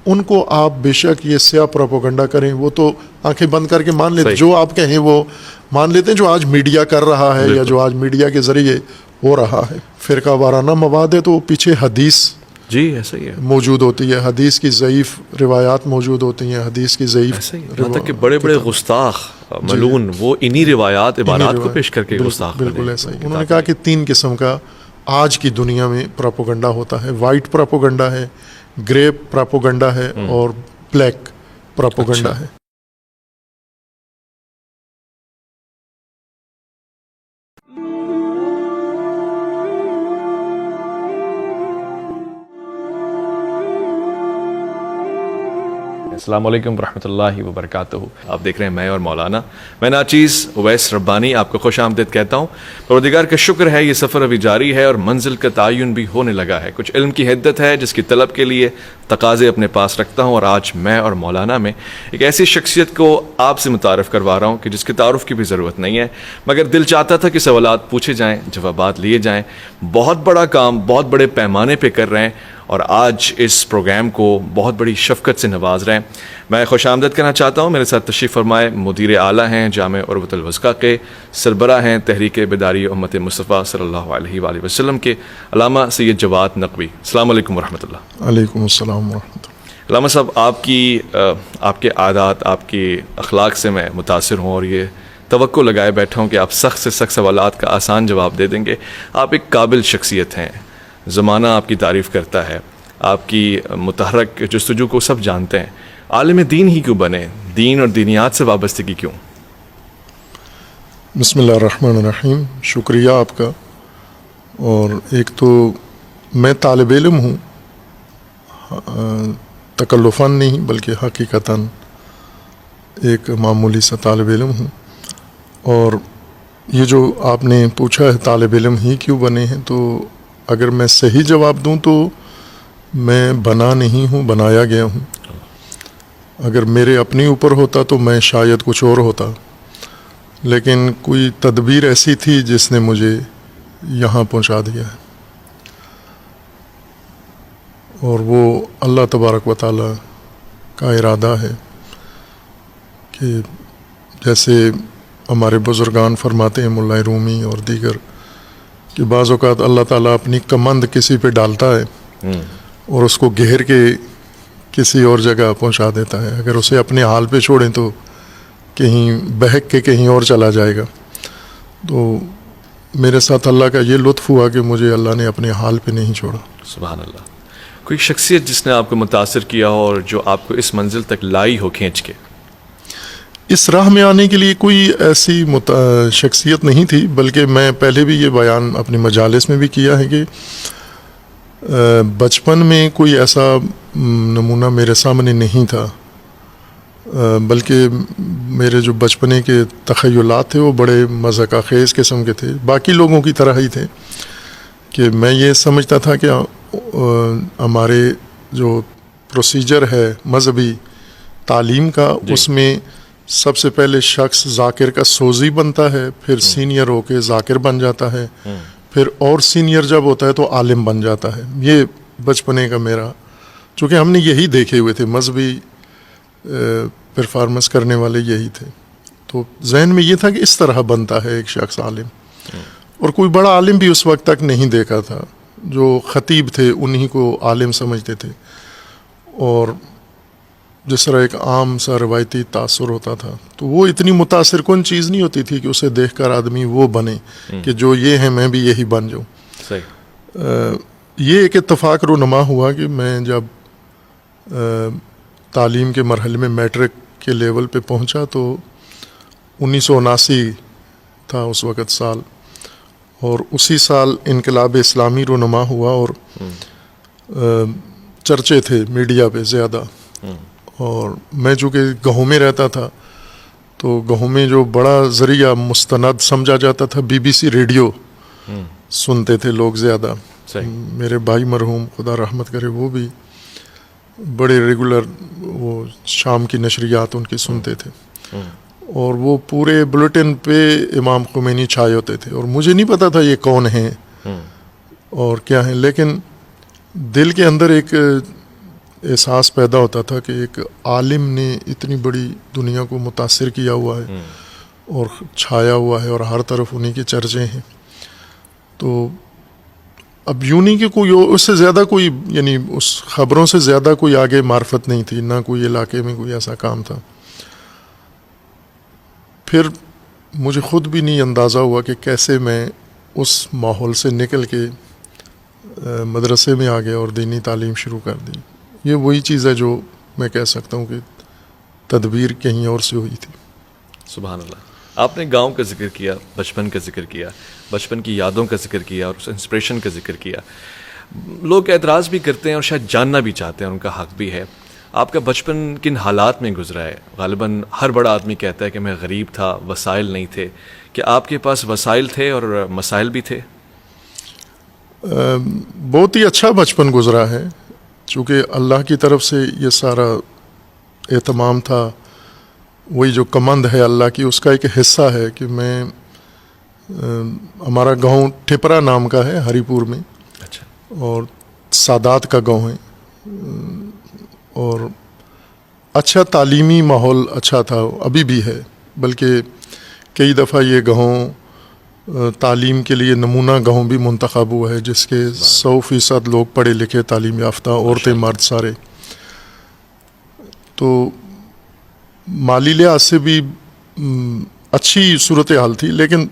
ان کو آپ بے شک یہ سیاہ پروپیگنڈا کریں، وہ تو آنکھیں بند کر کے مان لیتے، جو آپ کہیں وہ مان لیتے ہیں، جو آج میڈیا کر رہا ہے یا جو آج میڈیا کے ذریعے ہو رہا ہے۔ فرقہ وارانہ مواد ہے تو پیچھے حدیث جی ایسا ہی ہے، موجود ہوتی ہے، حدیث کی ضعیف روایات موجود ہوتی ہیں، حدیث کی ضعیف ایسا ہی ہے، یہاں تک کہ بڑے بڑے گستاخ ملعون وہ انہی روایات عبارات کو پیش کر کے گستاخ بنے۔ بالکل ایسا ہی۔ انہوں نے کہا کہ 3 قسم کا آج کی دنیا میں پروپیگنڈا ہوتا ہے، وائٹ پروپیگنڈا ہے، گرے پروپیگنڈا ہے اور بلیک پروپیگنڈا ہے۔ السلام علیکم ورحمۃ اللہ وبرکاتہ۔ آپ دیکھ رہے ہیں میں اور مولانا، میں ناچیز اویس ربانی آپ کو خوش آمدید کہتا ہوں۔ پروردگار کا شکر ہے یہ سفر ابھی جاری ہے اور منزل کا تعین بھی ہونے لگا ہے۔ کچھ علم کی حدت ہے جس کی طلب کے لیے تقاضے اپنے پاس رکھتا ہوں، اور آج میں اور مولانا میں ایک ایسی شخصیت کو آپ سے متعارف کروا رہا ہوں کہ جس کے تعارف کی بھی ضرورت نہیں ہے، مگر دل چاہتا تھا کہ سوالات پوچھے جائیں، جوابات لیے جائیں۔ بہت بڑا کام بہت بڑے پیمانے پہ کر رہے ہیں اور آج اس پروگرام کو بہت بڑی شفقت سے نواز رہے ہیں۔ میں خوش آمدید کرنا چاہتا ہوں، میرے ساتھ تشریف فرمائے مدیر اعلیٰ ہیں جامع عروۃ الوثقیٰ کے، سربراہ ہیں تحریک بیداری امت مصطفیٰ صلی اللہ علیہ وآلہ وسلم کے علامہ سید جواد نقوی۔ السلام علیکم ورحمۃ اللہ۔ علیکم السلام ورحمۃ اللہ۔ علامہ صاحب، آپ کے عادات، آپ کے اخلاق سے میں متاثر ہوں اور یہ توقع لگائے بیٹھا ہوں کہ آپ سخت سے سخت سوالات کا آسان جواب دے دیں گے۔ آپ ایک قابل شخصیت ہیں، زمانہ آپ کی تعریف کرتا ہے، آپ کی متحرک جستجو کو سب جانتے ہیں۔ عالم دین ہی کیوں بنے؟ دین اور دینیات سے وابستگی کیوں؟ بسم اللہ الرحمن الرحیم، شکریہ آپ کا۔ اور ایک تو میں طالب علم ہوں، تکلفاً نہیں بلکہ حقیقتاً ایک معمولی سا طالب علم ہوں۔ اور یہ جو آپ نے پوچھا ہے طالب علم ہی کیوں بنے ہیں، تو اگر میں صحیح جواب دوں تو میں بنا نہیں ہوں، بنایا گیا ہوں۔ اگر میرے اپنے اوپر ہوتا تو میں شاید کچھ اور ہوتا، لیکن کوئی تدبیر ایسی تھی جس نے مجھے یہاں پہنچا دیا ہے، اور وہ اللہ تبارک و تعالیٰ کا ارادہ ہے کہ جیسے ہمارے بزرگان فرماتے ہیں، ملا رومی اور دیگر، کہ بعض اوقات اللہ تعالیٰ اپنی کمند کسی پہ ڈالتا ہے اور اس کو گھیر کے کسی اور جگہ پہنچا دیتا ہے۔ اگر اسے اپنے حال پہ چھوڑیں تو کہیں بہک کے کہیں اور چلا جائے گا۔ تو میرے ساتھ اللہ کا یہ لطف ہوا کہ مجھے اللہ نے اپنے حال پہ نہیں چھوڑا۔ سبحان اللہ۔ کوئی شخصیت جس نے آپ کو متاثر کیا ہو اور جو آپ کو اس منزل تک لائی ہو کھینچ کے؟ اس راہ میں آنے کے لیے کوئی ایسی شخصیت نہیں تھی، بلکہ میں پہلے بھی یہ بیان اپنی مجالس میں بھی کیا ہے کہ بچپن میں کوئی ایسا نمونہ میرے سامنے نہیں تھا، بلکہ میرے جو بچپنے کے تخیلات تھے وہ بڑے مضحک خیز قسم کے تھے، باقی لوگوں کی طرح ہی تھے، کہ میں یہ سمجھتا تھا کہ ہمارے جو پروسیجر ہے مذہبی تعلیم کا، اس میں سب سے پہلے شخص ذاکر کا سوزی بنتا ہے، پھر سینئر ہو کے ذاکر بن جاتا ہے، پھر اور سینئر جب ہوتا ہے تو عالم بن جاتا ہے۔ یہ بچپنے کا میرا، چونکہ ہم نے یہی دیکھے ہوئے تھے، مذہبی پرفارمنس کرنے والے یہی تھے، تو ذہن میں یہ تھا کہ اس طرح بنتا ہے ایک شخص عالم۔ اور کوئی بڑا عالم بھی اس وقت تک نہیں دیکھا تھا، جو خطیب تھے انہی کو عالم سمجھتے تھے، اور جس طرح ایک عام سا روایتی تاثر ہوتا تھا، تو وہ اتنی متاثر کن چیز نہیں ہوتی تھی کہ اسے دیکھ کر آدمی وہ بنے کہ جو یہ ہے میں بھی یہی بن جاؤں۔ یہ ایک اتفاق رونما ہوا کہ میں جب تعلیم کے مرحلے میں میٹرک کے لیول پہ پہنچا تو 1979 تھا اس وقت سال، اور اسی سال انقلاب اسلامی رونما ہوا، اور چرچے تھے میڈیا پہ زیادہ، اور میں چونکہ گاؤں میں رہتا تھا تو گاؤں میں جو بڑا ذریعہ مستند سمجھا جاتا تھا بی بی سی ریڈیو سنتے تھے لوگ زیادہ۔ میرے بھائی مرحوم خدا رحمت کرے وہ بھی بڑے ریگولر وہ شام کی نشریات ان کی سنتے تھے، اور وہ پورے بلیٹن پہ امام خمینی چھائے ہوتے تھے، اور مجھے نہیں پتا تھا یہ کون ہیں اور کیا ہیں، لیکن دل کے اندر ایک احساس پیدا ہوتا تھا کہ ایک عالم نے اتنی بڑی دنیا کو متاثر کیا ہوا ہے اور چھایا ہوا ہے اور ہر طرف انہی کے چرچے ہیں. تو اب یوں نہیں کہ کوئی اس سے زیادہ کوئی یعنی اس خبروں سے زیادہ کوئی آگے معرفت نہیں تھی، نہ کوئی علاقے میں کوئی ایسا کام تھا. پھر مجھے خود بھی نہیں اندازہ ہوا کہ کیسے میں اس ماحول سے نکل کے مدرسے میں آ گیا اور دینی تعلیم شروع کر دی. یہ وہی چیز ہے جو میں کہہ سکتا ہوں کہ تدبیر کہیں اور سے ہوئی تھی. سبحان اللہ. آپ نے گاؤں کا ذکر کیا، بچپن کا ذکر کیا، بچپن کی یادوں کا ذکر کیا اور اس انسپریشن کا ذکر کیا. لوگ اعتراض بھی کرتے ہیں اور شاید جاننا بھی چاہتے ہیں، ان کا حق بھی ہے. آپ کا بچپن کن حالات میں گزرا ہے؟ غالباً ہر بڑا آدمی کہتا ہے کہ میں غریب تھا، وسائل نہیں تھے. کہ آپ کے پاس وسائل تھے اور مسائل بھی تھے؟ بہت ہی اچھا بچپن گزرا ہے، چونکہ اللہ کی طرف سے یہ سارا اہتمام تھا. وہی جو کمند ہے اللہ کی، اس کا ایک حصہ ہے کہ میں ہمارا گاؤں ٹھپرا نام کا ہے ہری پور میں، اچھا، اور سادات کا گاؤں ہے، اور اچھا تعلیمی ماحول اچھا تھا، ابھی بھی ہے. بلکہ کئی دفعہ یہ گاؤں تعلیم کے لیے نمونہ گاؤں بھی منتخب ہوا ہے، جس کے 100% لوگ پڑھے لکھے تعلیم یافتہ، عورتیں مرد سارے. تو مالی لحاظ سے بھی اچھی صورتحال تھی، لیکن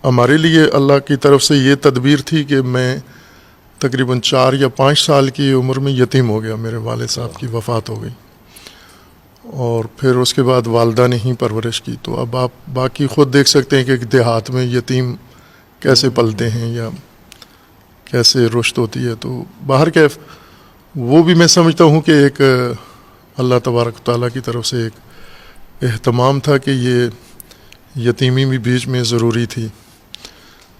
ہمارے لیے اللہ کی طرف سے یہ تدبیر تھی کہ میں تقریباً 4 یا 5 سال کی عمر میں یتیم ہو گیا. میرے والد صاحب کی وفات ہو گئی، اور پھر اس کے بعد والدہ نے ہی پرورش کی. تو اب آپ باقی خود دیکھ سکتے ہیں کہ ایک دیہات میں یتیم کیسے پلتے ہیں یا کیسے رشد ہوتی ہے. تو باہر کیف وہ بھی میں سمجھتا ہوں کہ ایک اللہ تبارک تعالیٰ کی طرف سے ایک اہتمام تھا کہ یہ یتیمی بھی بیچ میں ضروری تھی.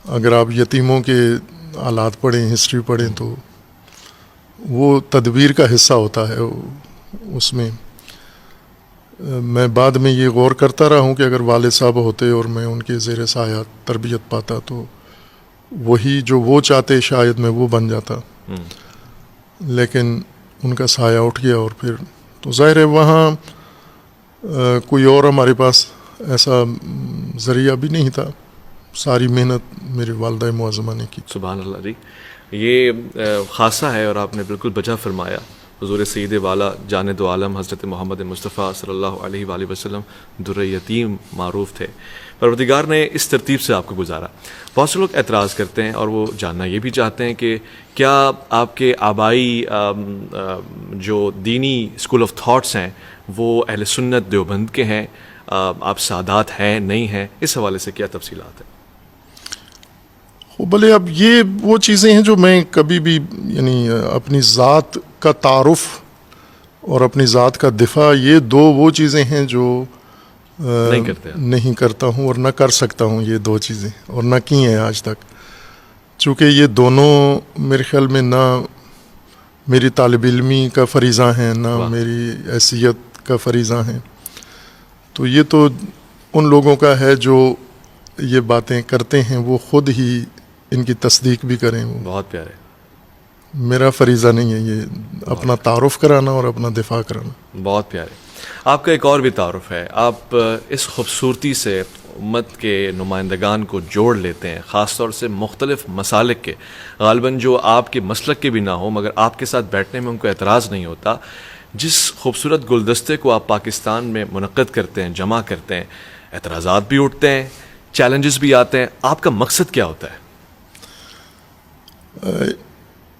اگر آپ یتیموں کے حالات پڑھیں، ہسٹری پڑھیں، تو وہ تدبیر کا حصہ ہوتا ہے. اس میں میں بعد میں یہ غور کرتا رہا ہوں کہ اگر والد صاحب ہوتے اور میں ان کے زیر سایہ تربیت پاتا تو وہی جو وہ چاہتے شاید میں وہ بن جاتا. لیکن ان کا سایہ اٹھ گیا، اور پھر تو ظاہر ہے وہاں کوئی اور ہمارے پاس ایسا ذریعہ بھی نہیں تھا. ساری محنت میری والدہ معظمہ نے کی. سبحان اللہ جی، یہ خاصہ ہے اور آپ نے بالکل بجا فرمایا. حضور سید والا جان دو عالم حضرت محمد مصطفیٰ صلی اللہ علیہ وآلہ وسلم در یتیم معروف تھے. پروردگار نے اس ترتیب سے آپ کو گزارا. بہت سے لوگ اعتراض کرتے ہیں اور وہ جاننا یہ بھی چاہتے ہیں کہ کیا آپ کے آبائی جو دینی اسکول آف تھاٹس ہیں وہ اہل سنت دیوبند کے ہیں؟ آپ سادات ہیں نہیں ہیں؟ اس حوالے سے کیا تفصیلات ہیں؟ بھلے اب یہ وہ چیزیں ہیں جو میں کبھی بھی یعنی اپنی ذات کا تعارف اور اپنی ذات کا دفاع، یہ دو وہ چیزیں ہیں جو نہیں کرتا ہوں اور نہ کر سکتا ہوں. یہ دو چیزیں اور نہ کی ہیں آج تک، چونکہ یہ دونوں میرے خیال میں نہ میری طالب علمی کا فریضہ ہیں، نہ میری حیثیت کا فریضہ ہیں. تو یہ تو ان لوگوں کا ہے جو یہ باتیں کرتے ہیں، وہ خود ہی ان کی تصدیق بھی کریں. وہ بہت پیارے. میرا فریضہ نہیں ہے یہ اپنا تعارف کرانا اور اپنا دفاع کرانا. بہت پیارے. آپ کا ایک اور بھی تعارف ہے. آپ اس خوبصورتی سے امت کے نمائندگان کو جوڑ لیتے ہیں، خاص طور سے مختلف مسالک کے. غالباً جو آپ کے مسلک کے بھی نہ ہوں مگر آپ کے ساتھ بیٹھنے میں ان کو اعتراض نہیں ہوتا. جس خوبصورت گلدستے کو آپ پاکستان میں منعقد کرتے ہیں، جمع کرتے ہیں، اعتراضات بھی اٹھتے ہیں، چیلنجز بھی آتے ہیں. آپ کا مقصد کیا ہوتا ہے؟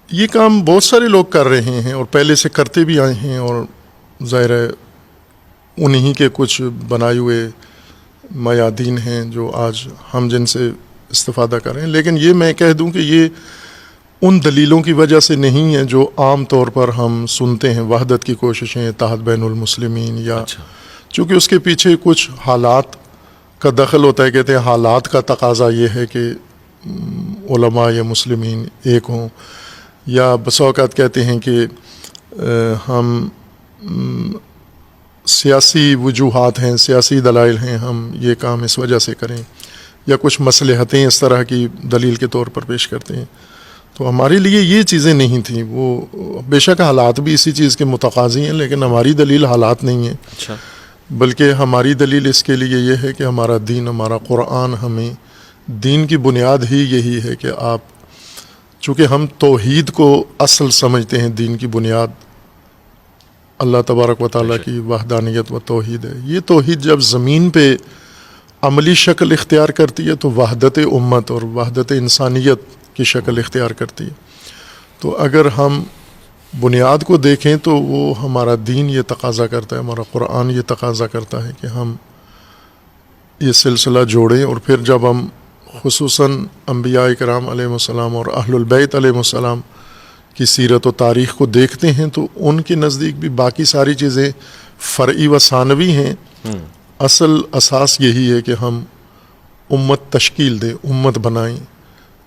یہ کام بہت سارے لوگ کر رہے ہیں اور پہلے سے کرتے بھی آئے ہیں، اور ظاہر ہے انہی کے کچھ بنائے ہوئے میادین ہیں جو آج ہم جن سے استفادہ کر رہے ہیں. لیکن یہ میں کہہ دوں کہ یہ ان دلیلوں کی وجہ سے نہیں ہے جو عام طور پر ہم سنتے ہیں، وحدت کی کوششیں، اتحاد بین المسلمین، یا چونکہ اس کے پیچھے کچھ حالات کا دخل ہوتا ہے. کہتے ہیں حالات کا تقاضا یہ ہے کہ علماء یا مسلمین ایک ہوں، یا بسا اوقات کہتے ہیں کہ ہم سیاسی وجوہات ہیں، سیاسی دلائل ہیں، ہم یہ کام اس وجہ سے کریں، یا کچھ مصلحتیں اس طرح کی دلیل کے طور پر پیش کرتے ہیں. تو ہمارے لیے یہ چیزیں نہیں تھیں. وہ بے شک حالات بھی اسی چیز کے متقاضی ہیں، لیکن ہماری دلیل حالات نہیں ہیں، اچھا. بلکہ ہماری دلیل اس کے لیے یہ ہے کہ ہمارا دین، ہمارا قرآن، ہمیں دین کی بنیاد ہی یہی ہے کہ آپ، چونکہ ہم توحید کو اصل سمجھتے ہیں، دین کی بنیاد اللہ تبارک و تعالیٰ کی وحدانیت و توحید ہے. یہ توحید جب زمین پہ عملی شکل اختیار کرتی ہے تو وحدت امت اور وحدت انسانیت کی شکل اختیار کرتی ہے. تو اگر ہم بنیاد کو دیکھیں تو وہ ہمارا دین یہ تقاضا کرتا ہے، ہمارا قرآن یہ تقاضا کرتا ہے کہ ہم یہ سلسلہ جوڑیں. اور پھر جب ہم خصوصاً انبیاء کرام علیہ السلام اور اہل البیت علیہ السلام کی سیرت و تاریخ کو دیکھتے ہیں تو ان کے نزدیک بھی باقی ساری چیزیں فرعی و ثانوی ہیں. اصل اساس یہی ہے کہ ہم امت تشکیل دیں، امت بنائیں.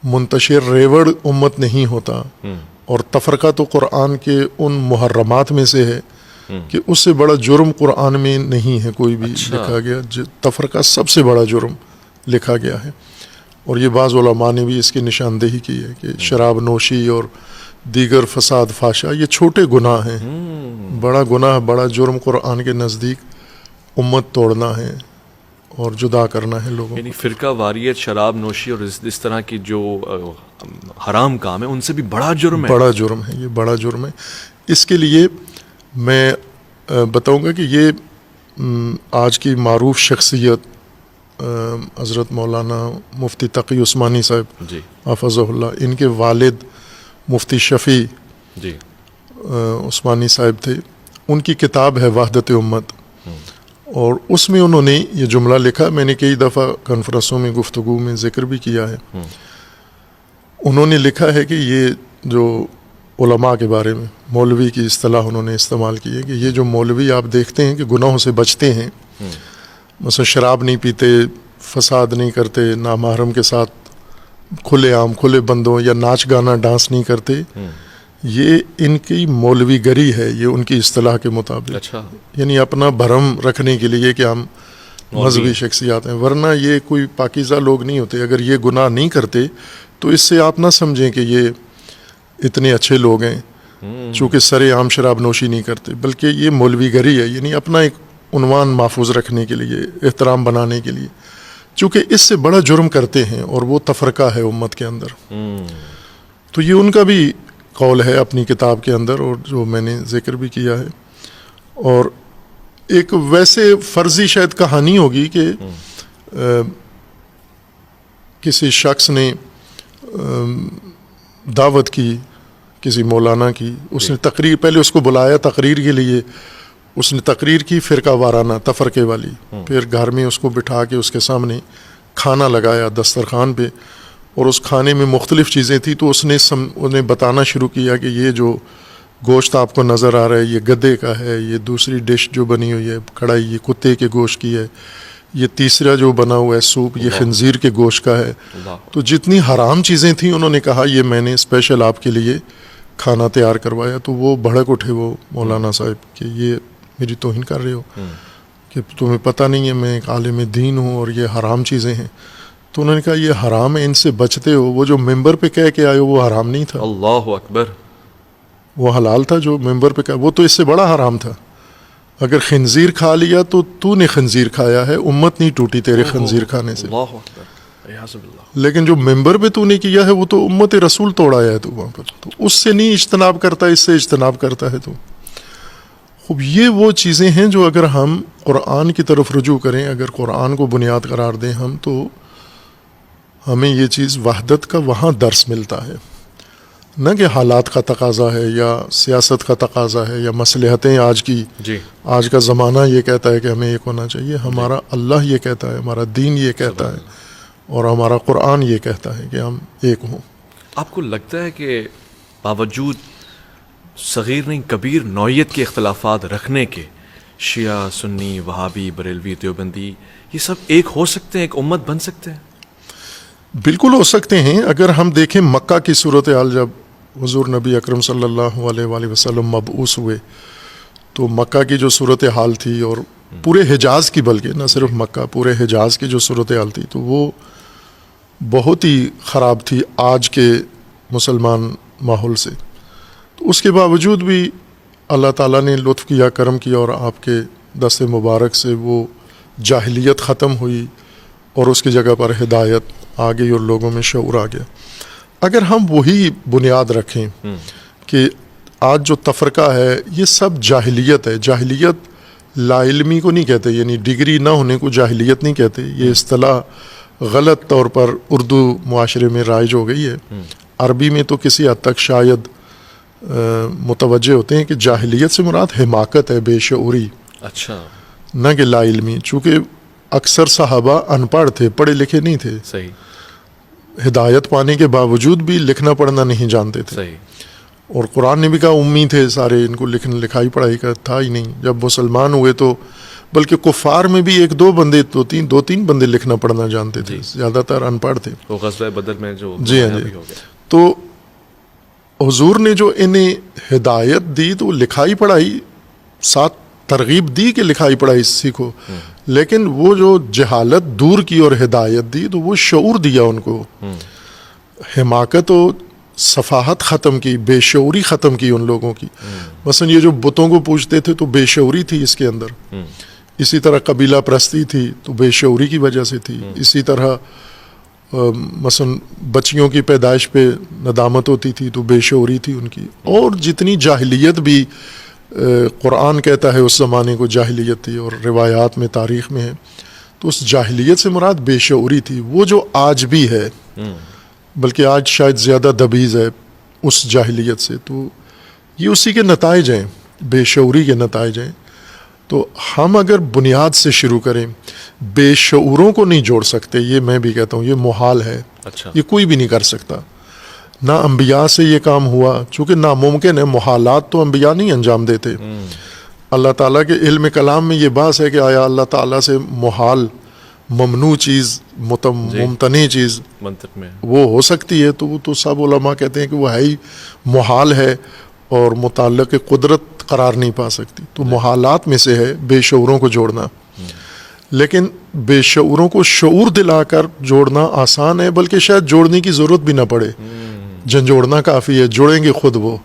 منتشر ریوڑ امت نہیں ہوتا. اور تفرقہ تو قرآن کے ان محرمات میں سے ہے کہ اس سے بڑا جرم قرآن میں نہیں ہے کوئی بھی لکھا گیا. تفرقہ سب سے بڑا جرم لکھا گیا ہے. اور یہ بعض علماء نے بھی اس کی نشاندہی کی ہے کہ شراب نوشی اور دیگر فساد فحشا یہ چھوٹے گناہ ہیں. بڑا گناہ، بڑا جرم قرآن کے نزدیک امت توڑنا ہے اور جدا کرنا ہے لوگوں. یعنی فرقہ واریت، شراب نوشی اور اس طرح کی جو حرام کام ہے ان سے بھی بڑا جرم ہے. بڑا جرم ہے، یہ بڑا جرم ہے. اس کے لیے میں بتاؤں گا کہ یہ آج کی معروف شخصیت حضرت مولانا مفتی تقی عثمانی صاحب جی حفظہ اللہ، ان کے والد مفتی شفیع جی عثمانی صاحب تھے. ان کی کتاب ہے وحدت امت، اور اس میں انہوں نے یہ جملہ لکھا. میں نے کئی دفعہ کانفرنسوں میں گفتگو میں ذکر بھی کیا ہے. انہوں نے لکھا ہے کہ یہ جو علماء کے بارے میں مولوی کی اصطلاح انہوں نے استعمال کی ہے کہ یہ جو مولوی آپ دیکھتے ہیں کہ گناہوں سے بچتے ہیں، مثلا شراب نہیں پیتے، فساد نہیں کرتے، نامحرم کے ساتھ کھلے عام کھلے بندوں یا ناچ گانا ڈانس نہیں کرتے، یہ ان کی مولوی گری ہے، یہ ان کی اصطلاح کے مطابق. اچھا. یعنی اپنا بھرم رکھنے کے لیے کہ ہم مذہبی شخصیات ہیں، ورنہ یہ کوئی پاکیزہ لوگ نہیں ہوتے. اگر یہ گناہ نہیں کرتے تو اس سے آپ نہ سمجھیں کہ یہ اتنے اچھے لوگ ہیں چونکہ سر عام شراب نوشی نہیں کرتے، بلکہ یہ مولوی گری ہے. یعنی اپنا ایک عنوان محفوظ رکھنے کے لیے، احترام بنانے کے لیے، چونکہ اس سے بڑا جرم کرتے ہیں اور وہ تفرقہ ہے امت کے اندر. تو یہ ان کا بھی قول ہے اپنی کتاب کے اندر، اور جو میں نے ذکر بھی کیا ہے. اور ایک ویسے فرضی شاید کہانی ہوگی کہ کسی شخص نے دعوت کی کسی مولانا کی، اس نے تقریر، پہلے اس کو بلایا تقریر کے لیے، اس نے تقریر کی فرقہ وارانہ تفرقے والی. پھر گھر میں اس کو بٹھا کے اس کے سامنے کھانا لگایا دسترخوان پہ، اور اس کھانے میں مختلف چیزیں تھیں. تو اس نے انہیں بتانا شروع کیا کہ یہ جو گوشت آپ کو نظر آ رہا ہے یہ گدے کا ہے، یہ دوسری ڈش جو بنی ہوئی ہے کڑھائی یہ کتے کے گوشت کی ہے، یہ تیسرا جو بنا ہوا ہے سوپ یہ خنزیر کے گوشت کا ہے. تو جتنی حرام چیزیں تھیں انہوں نے کہا یہ میں نے اسپیشل آپ کے لیے کھانا تیار کروایا. تو وہ بھڑک اٹھے وہ مولانا صاحب کہ یہ میری توہین کر رہے ہو، کہ تمہیں پتہ نہیں ہے میں ایک عالم دین ہوں اور یہ حرام چیزیں ہیں. تو انہوں نے کہا یہ حرام ہے، ان سے بچتے ہو. وہ جو ممبر پہ کہہ کے آئے ہو وہ حرام نہیں تھا، اللہ اکبر، وہ حلال تھا. جو ممبر پہ کہا وہ تو اس سے بڑا حرام تھا. اگر خنزیر کھا لیا تو نے خنزیر کھایا ہے، امت نہیں ٹوٹی تیرے خنزیر کھانے سے. اللہ اکبر، اعاذ باللہ. لیکن جو ممبر پہ تو نے کیا ہے وہ تو امت رسول توڑایا ہے تو وہاں پر، تو اس سے نہیں اجتناب کرتا، اس سے اجتناب کرتا ہے. تو خوب یہ وہ چیزیں ہیں جو اگر ہم قرآن کی طرف رجوع کریں، اگر قرآن کو بنیاد قرار دیں ہم، تو ہمیں یہ چیز وحدت کا وہاں درس ملتا ہے. نہ کہ حالات کا تقاضا ہے یا سیاست کا تقاضا ہے یا مصلحتیں آج کی، آج کا زمانہ یہ کہتا ہے کہ ہمیں ایک ہونا چاہیے. ہمارا اللہ یہ کہتا ہے، ہمارا دین یہ کہتا ہے، اور ہمارا قرآن یہ کہتا ہے کہ ہم ایک ہوں. آپ کو لگتا ہے کہ باوجود صغیر نہیں کبیر نوعیت کے اختلافات رکھنے کے، شیعہ، سنی، وہابی، بریلوی، دیوبندی، یہ سب ایک ہو سکتے ہیں، ایک امت بن سکتے ہیں؟ بالکل ہو سکتے ہیں. اگر ہم دیکھیں مکہ کی صورتحال، جب حضور نبی اکرم صلی اللہ علیہ وآلہ وسلم مبعوث ہوئے تو مکہ کی جو صورتحال تھی، اور پورے حجاز کی، بلکہ نہ صرف مکہ، پورے حجاز کی جو صورتحال تھی، تو وہ بہت ہی خراب تھی آج کے مسلمان ماحول سے. تو اس کے باوجود بھی اللہ تعالیٰ نے لطف کیا، کرم کیا، اور آپ کے دست مبارک سے وہ جاہلیت ختم ہوئی اور اس کی جگہ پر ہدایت آ گئی اور لوگوں میں شعور آ گیا. اگر ہم وہی بنیاد رکھیں کہ آج جو تفرقہ ہے یہ سب جاہلیت ہے. جاہلیت لا علمی کو نہیں کہتے، یعنی ڈگری نہ ہونے کو جاہلیت نہیں کہتے. یہ اصطلاح غلط طور پر اردو معاشرے میں رائج ہو گئی ہے. عربی میں تو کسی حد تک شاید متوجہ ہوتے ہیں کہ جاہلیت سے مراد حماقت ہے، بے شعوری، اچھا، نہ کہ لا علمی. چونکہ اکثر صحابہ ان پڑھ تھے، پڑھے لکھے نہیں تھے، صحیح، ہدایت پانے کے باوجود بھی لکھنا پڑھنا نہیں جانتے تھے. صحیح، اور قرآن نے بھی کہا امی تھے سارے، ان کو لکھائی پڑھائی کا تھا ہی نہیں. جب مسلمان ہوئے تو بلکہ کفار میں بھی ایک دو بندے، دو تین بندے لکھنا پڑھنا جانتے تھے، زیادہ تر ان پڑھ تھے. وہ غزوہ بدر میں جو جی ہاں بھی جی. ہو گیا. تو حضور نے جو انہیں ہدایت دی تو لکھائی پڑھائی ساتھ ترغیب دی کہ لکھائی پڑھائی سیکھو، لیکن وہ جو جہالت دور کی اور ہدایت دی تو وہ شعور دیا ان کو. حماقت و صفاحت ختم کی، بے شعوری ختم کی ان لوگوں کی. مثلا یہ جو بتوں کو پوجتے تھے تو بے شعوری تھی اس کے اندر. اسی طرح قبیلہ پرستی تھی تو بے شعوری کی وجہ سے تھی. اسی طرح مثلا بچیوں کی پیدائش پہ ندامت ہوتی تھی تو بے شعوری تھی ان کی. اور جتنی جاہلیت بھی قرآن کہتا ہے اس زمانے کو جاہلیت تھی، اور روایات میں تاریخ میں ہے، تو اس جاہلیت سے مراد بے شعوری تھی. وہ جو آج بھی ہے، بلکہ آج شاید زیادہ دبیز ہے اس جاہلیت سے. تو یہ اسی کے نتائج ہیں، بے شعوری کے نتائج ہیں. تو ہم اگر بنیاد سے شروع کریں، بے شعوروں کو نہیں جوڑ سکتے. یہ میں بھی کہتا ہوں یہ محال ہے. اچھا، یہ کوئی بھی نہیں کر سکتا. نہ انبیاء سے یہ کام ہوا، چونکہ ناممکن ہے. محالات تو انبیاء نہیں انجام دیتے. اللہ تعالیٰ کے علم کلام میں یہ بات ہے کہ آیا اللہ تعالیٰ سے محال، ممنوع چیز، ممتنع چیز منطق میں وہ ہو سکتی ہے؟ تو وہ تو سب علماء کہتے ہیں کہ وہ ہے ہی محال ہے اور متعلق قدرت قرار نہیں پا سکتی. تو محالات میں سے ہے بے شعوروں کو جوڑنا. لیکن بے شعوروں کو شعور دلا کر جوڑنا آسان ہے، بلکہ شاید جوڑنے کی ضرورت بھی نہ پڑے. جھنجھوڑنا کافی ہے، جوڑیں گے خود وہ.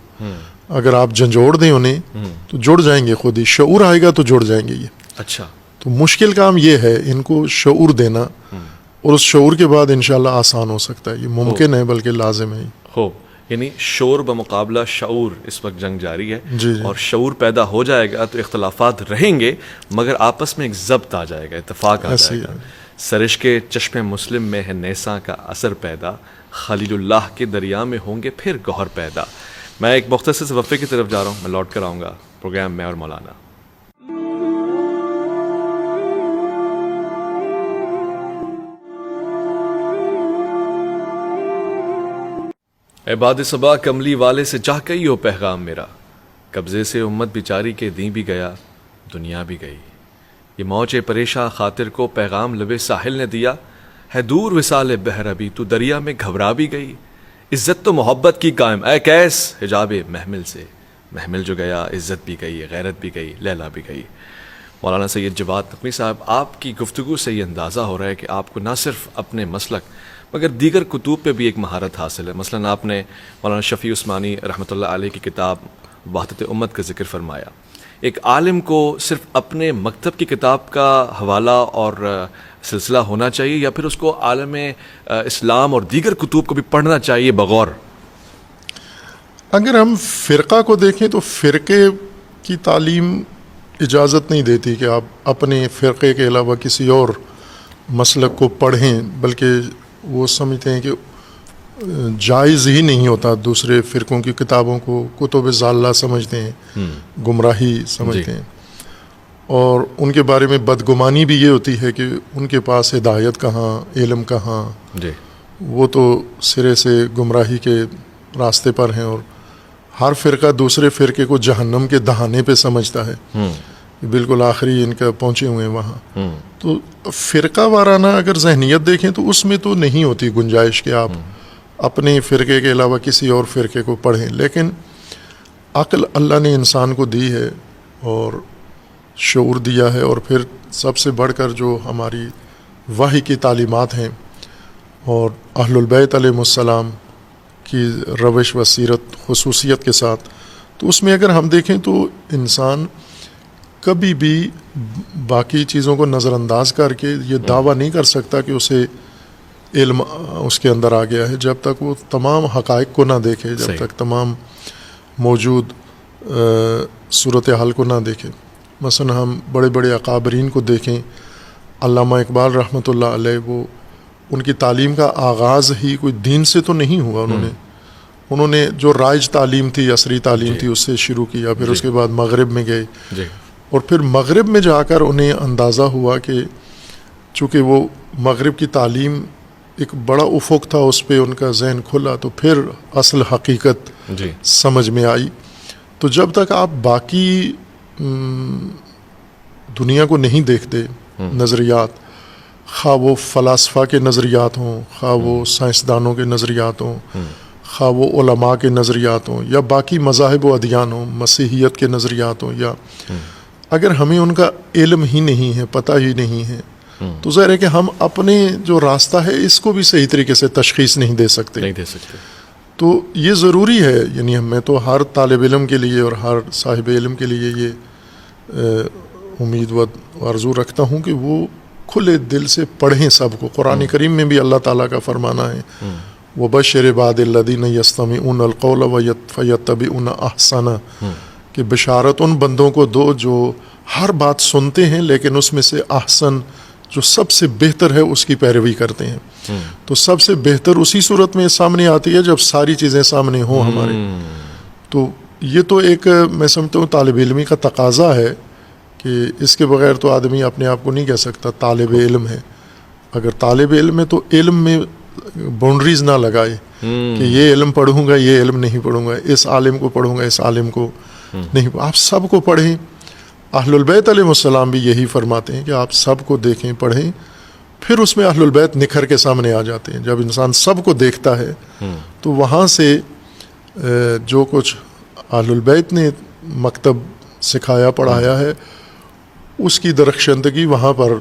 اگر آپ جھنجھوڑ دیں انہیں تو جڑ جائیں گے خود ہی. شعور آئے گا تو جڑ جائیں گے یہ. اچھا، تو مشکل کام یہ ہے ان کو شعور دینا، اور اس شعور کے بعد انشاءاللہ آسان ہو سکتا ہے. یہ ممکن ہے بلکہ لازم ہے. ہو یعنی شعور بمقابلہ شعور اس وقت جنگ جاری ہے. جی جی. اور شعور پیدا ہو جائے گا تو اختلافات رہیں گے مگر آپس میں ایک ضبط آ جائے گا، اتفاق آ جائے گا. سرش کے چشم مسلم میں ہے نیساں کا اثر پیدا، خلیل اللہ کے دریا میں ہوں گے پھر گوہر پیدا. میں ایک مختصر سے وقفے کی طرف جا رہا ہوں، میں لوٹ کر آؤں گا. پروگرام میں اور مولانا. عباد صبا کملی والے سے چاہ کئی ہو پیغام میرا، قبضے سے امت بیچاری کے دین بھی گیا دنیا بھی گئی. یہ موج پریشاں خاطر کو پیغام لبے ساحل نے دیا، ہے دور وصال بحر ابھی تو دریا میں گھبرا بھی گئی. عزت تو محبت کی قائم اے کیس حجاب محمل سے، محمل جو گیا عزت بھی گئی، غیرت بھی گئی، لیلا بھی گئی. مولانا سید جواد نقوی صاحب، آپ کی گفتگو سے یہ اندازہ ہو رہا ہے کہ آپ کو نہ صرف اپنے مسلک مگر دیگر کتب پہ بھی ایک مہارت حاصل ہے. مثلا آپ نے مولانا شفیع عثمانی رحمۃ اللہ علیہ کی کتاب وحدت امت کا ذکر فرمایا. ایک عالم کو صرف اپنے مکتب کی کتاب کا حوالہ اور سلسلہ ہونا چاہیے یا پھر اس کو عالم اسلام اور دیگر کتب کو بھی پڑھنا چاہیے بغور؟ اگر ہم فرقہ کو دیکھیں تو فرقے کی تعلیم اجازت نہیں دیتی کہ آپ اپنے فرقے کے علاوہ کسی اور مسلک کو پڑھیں، بلکہ وہ سمجھتے ہیں کہ جائز ہی نہیں ہوتا. دوسرے فرقوں کی کتابوں کو کتب ضالہ سمجھتے ہیں، گمراہی سمجھتے ہیں. اور ان کے بارے میں بدگمانی بھی یہ ہوتی ہے کہ ان کے پاس ہدایت کہاں، علم کہاں. جی، وہ تو سرے سے گمراہی کے راستے پر ہیں، اور ہر فرقہ دوسرے فرقے کو جہنم کے دہانے پہ سمجھتا ہے. بالکل آخری ان کا پہنچے ہوئے ہیں وہاں. تو فرقہ وارانہ اگر ذہنیت دیکھیں تو اس میں تو نہیں ہوتی گنجائش کہ آپ اپنے فرقے کے علاوہ کسی اور فرقے کو پڑھیں. لیکن عقل اللہ نے انسان کو دی ہے اور شعور دیا ہے، اور پھر سب سے بڑھ کر جو ہماری وحی کی تعلیمات ہیں اور اہل البیت علیہم السلام کی روش و سیرت خصوصیت کے ساتھ، تو اس میں اگر ہم دیکھیں تو انسان کبھی بھی باقی چیزوں کو نظر انداز کر کے یہ دعویٰ نہیں کر سکتا کہ اسے علم اس کے اندر آ گیا ہے، جب تک وہ تمام حقائق کو نہ دیکھے، جب صحیح. تک تمام موجود صورتحال کو نہ دیکھے. مثلا ہم بڑے بڑے اکابرین کو دیکھیں، علامہ اقبال رحمۃ اللہ علیہ، وہ ان کی تعلیم کا آغاز ہی کوئی دین سے تو نہیں ہوا، انہوں نے جو رائج تعلیم تھی، عصری تعلیم تھی، اس سے شروع کیا، پھر اس کے بعد مغرب میں گئے، اور پھر مغرب میں جا کر انہیں اندازہ ہوا کہ چونکہ وہ مغرب کی تعلیم ایک بڑا افق تھا، اس پہ ان کا ذہن کھلا، تو پھر اصل حقیقت سمجھ میں آئی. تو جب تک آپ باقی دنیا کو نہیں دیکھتے، نظریات، خواہ وہ فلاسفہ کے نظریات ہوں، خواہ وہ سائنسدانوں کے نظریات ہوں، خواہ وہ علماء کے نظریات ہوں، یا باقی مذاہب و ادیان ہوں، مسیحیت کے نظریات ہوں، یا اگر ہمیں ان کا علم ہی نہیں ہے، پتہ ہی نہیں ہے، تو ظاہر ہے کہ ہم اپنے جو راستہ ہے اس کو بھی صحیح طریقے سے تشخیص نہیں دے سکتے. تو یہ ضروری ہے، یعنی میں تو ہر طالب علم کے لیے اور ہر صاحب علم کے لیے یہ امید و آرزو رکھتا ہوں کہ وہ کھلے دل سے پڑھیں سب کو. قرآن کریم میں بھی اللہ تعالیٰ کا فرمانا ہے وَبَشِّرِ عِبَادِ الَّذِينَ يَسْتَمِعُونَ الْقَوْلَ فَيَتَّبِعُونَ أَحْسَنَهُ، کہ بشارت ان بندوں کو دو جو ہر بات سنتے ہیں لیکن اس میں سے احسن، جو سب سے بہتر ہے، اس کی پیروی کرتے ہیں. تو سب سے بہتر اسی صورت میں سامنے آتی ہے جب ساری چیزیں سامنے ہوں ہمارے. تو یہ تو ایک میں سمجھتا ہوں طالب علمی کا تقاضا ہے کہ اس کے بغیر تو آدمی اپنے آپ کو نہیں کہہ سکتا طالب علم ہے. اگر طالب علم ہے تو علم میں باؤنڈریز نہ لگائے کہ یہ علم پڑھوں گا، یہ علم نہیں پڑھوں گا، اس عالم کو پڑھوں گا، اس عالم کو نہیں. آپ سب کو پڑھیں. اہل البیت علیہ السلام بھی یہی فرماتے ہیں کہ آپ سب کو دیکھیں، پڑھیں، پھر اس میں اہل البیت نکھر کے سامنے آ جاتے ہیں. جب انسان سب کو دیکھتا ہے تو وہاں سے جو کچھ اہل البیت نے مکتب سکھایا، پڑھایا ہے، اس کی درخشندگی وہاں پر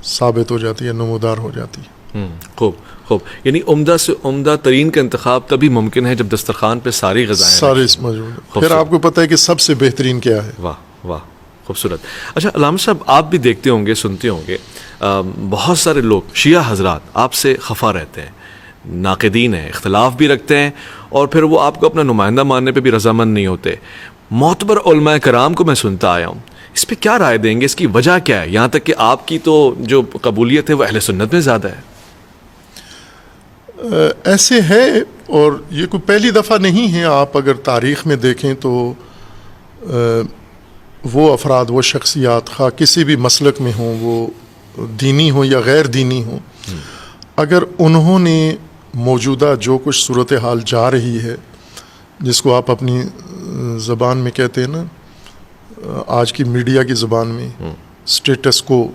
ثابت ہو جاتی ہے، نمودار ہو جاتی ہے. خوب. یعنی عمدہ سے عمدہ ترین کا انتخاب تبھی ممکن ہے جب دسترخوان پہ ساری غذائیں سارے موجود. پھر آپ کو پتہ ہے کہ سب سے بہترین کیا ہے. واہ، خوبصورت. اچھا علامہ صاحب، آپ بھی دیکھتے ہوں گے، سنتے ہوں گے، بہت سارے لوگ شیعہ حضرات آپ سے خفا رہتے ہیں، ناقدین ہیں، اختلاف بھی رکھتے ہیں، اور پھر وہ آپ کو اپنا نمائندہ ماننے پہ بھی رضامند نہیں ہوتے. معتبر علماء کرام کو میں سنتا آیا ہوں، اس پہ کیا رائے دیں گے؟ اس کی وجہ کیا ہے؟ یہاں تک کہ آپ کی تو جو قبولیت ہے وہ اہل سنت میں زیادہ ہے. ایسے ہے، اور یہ کوئی پہلی دفعہ نہیں ہے. آپ اگر تاریخ میں دیکھیں تو وہ افراد، وہ شخصیات، خواہ کسی بھی مسلک میں ہوں، وہ دینی ہوں یا غیر دینی ہوں، اگر انہوں نے موجودہ جو کچھ صورتحال جا رہی ہے، جس کو آپ اپنی زبان میں کہتے ہیں نا، آج کی میڈیا کی زبان میں سٹیٹس کو،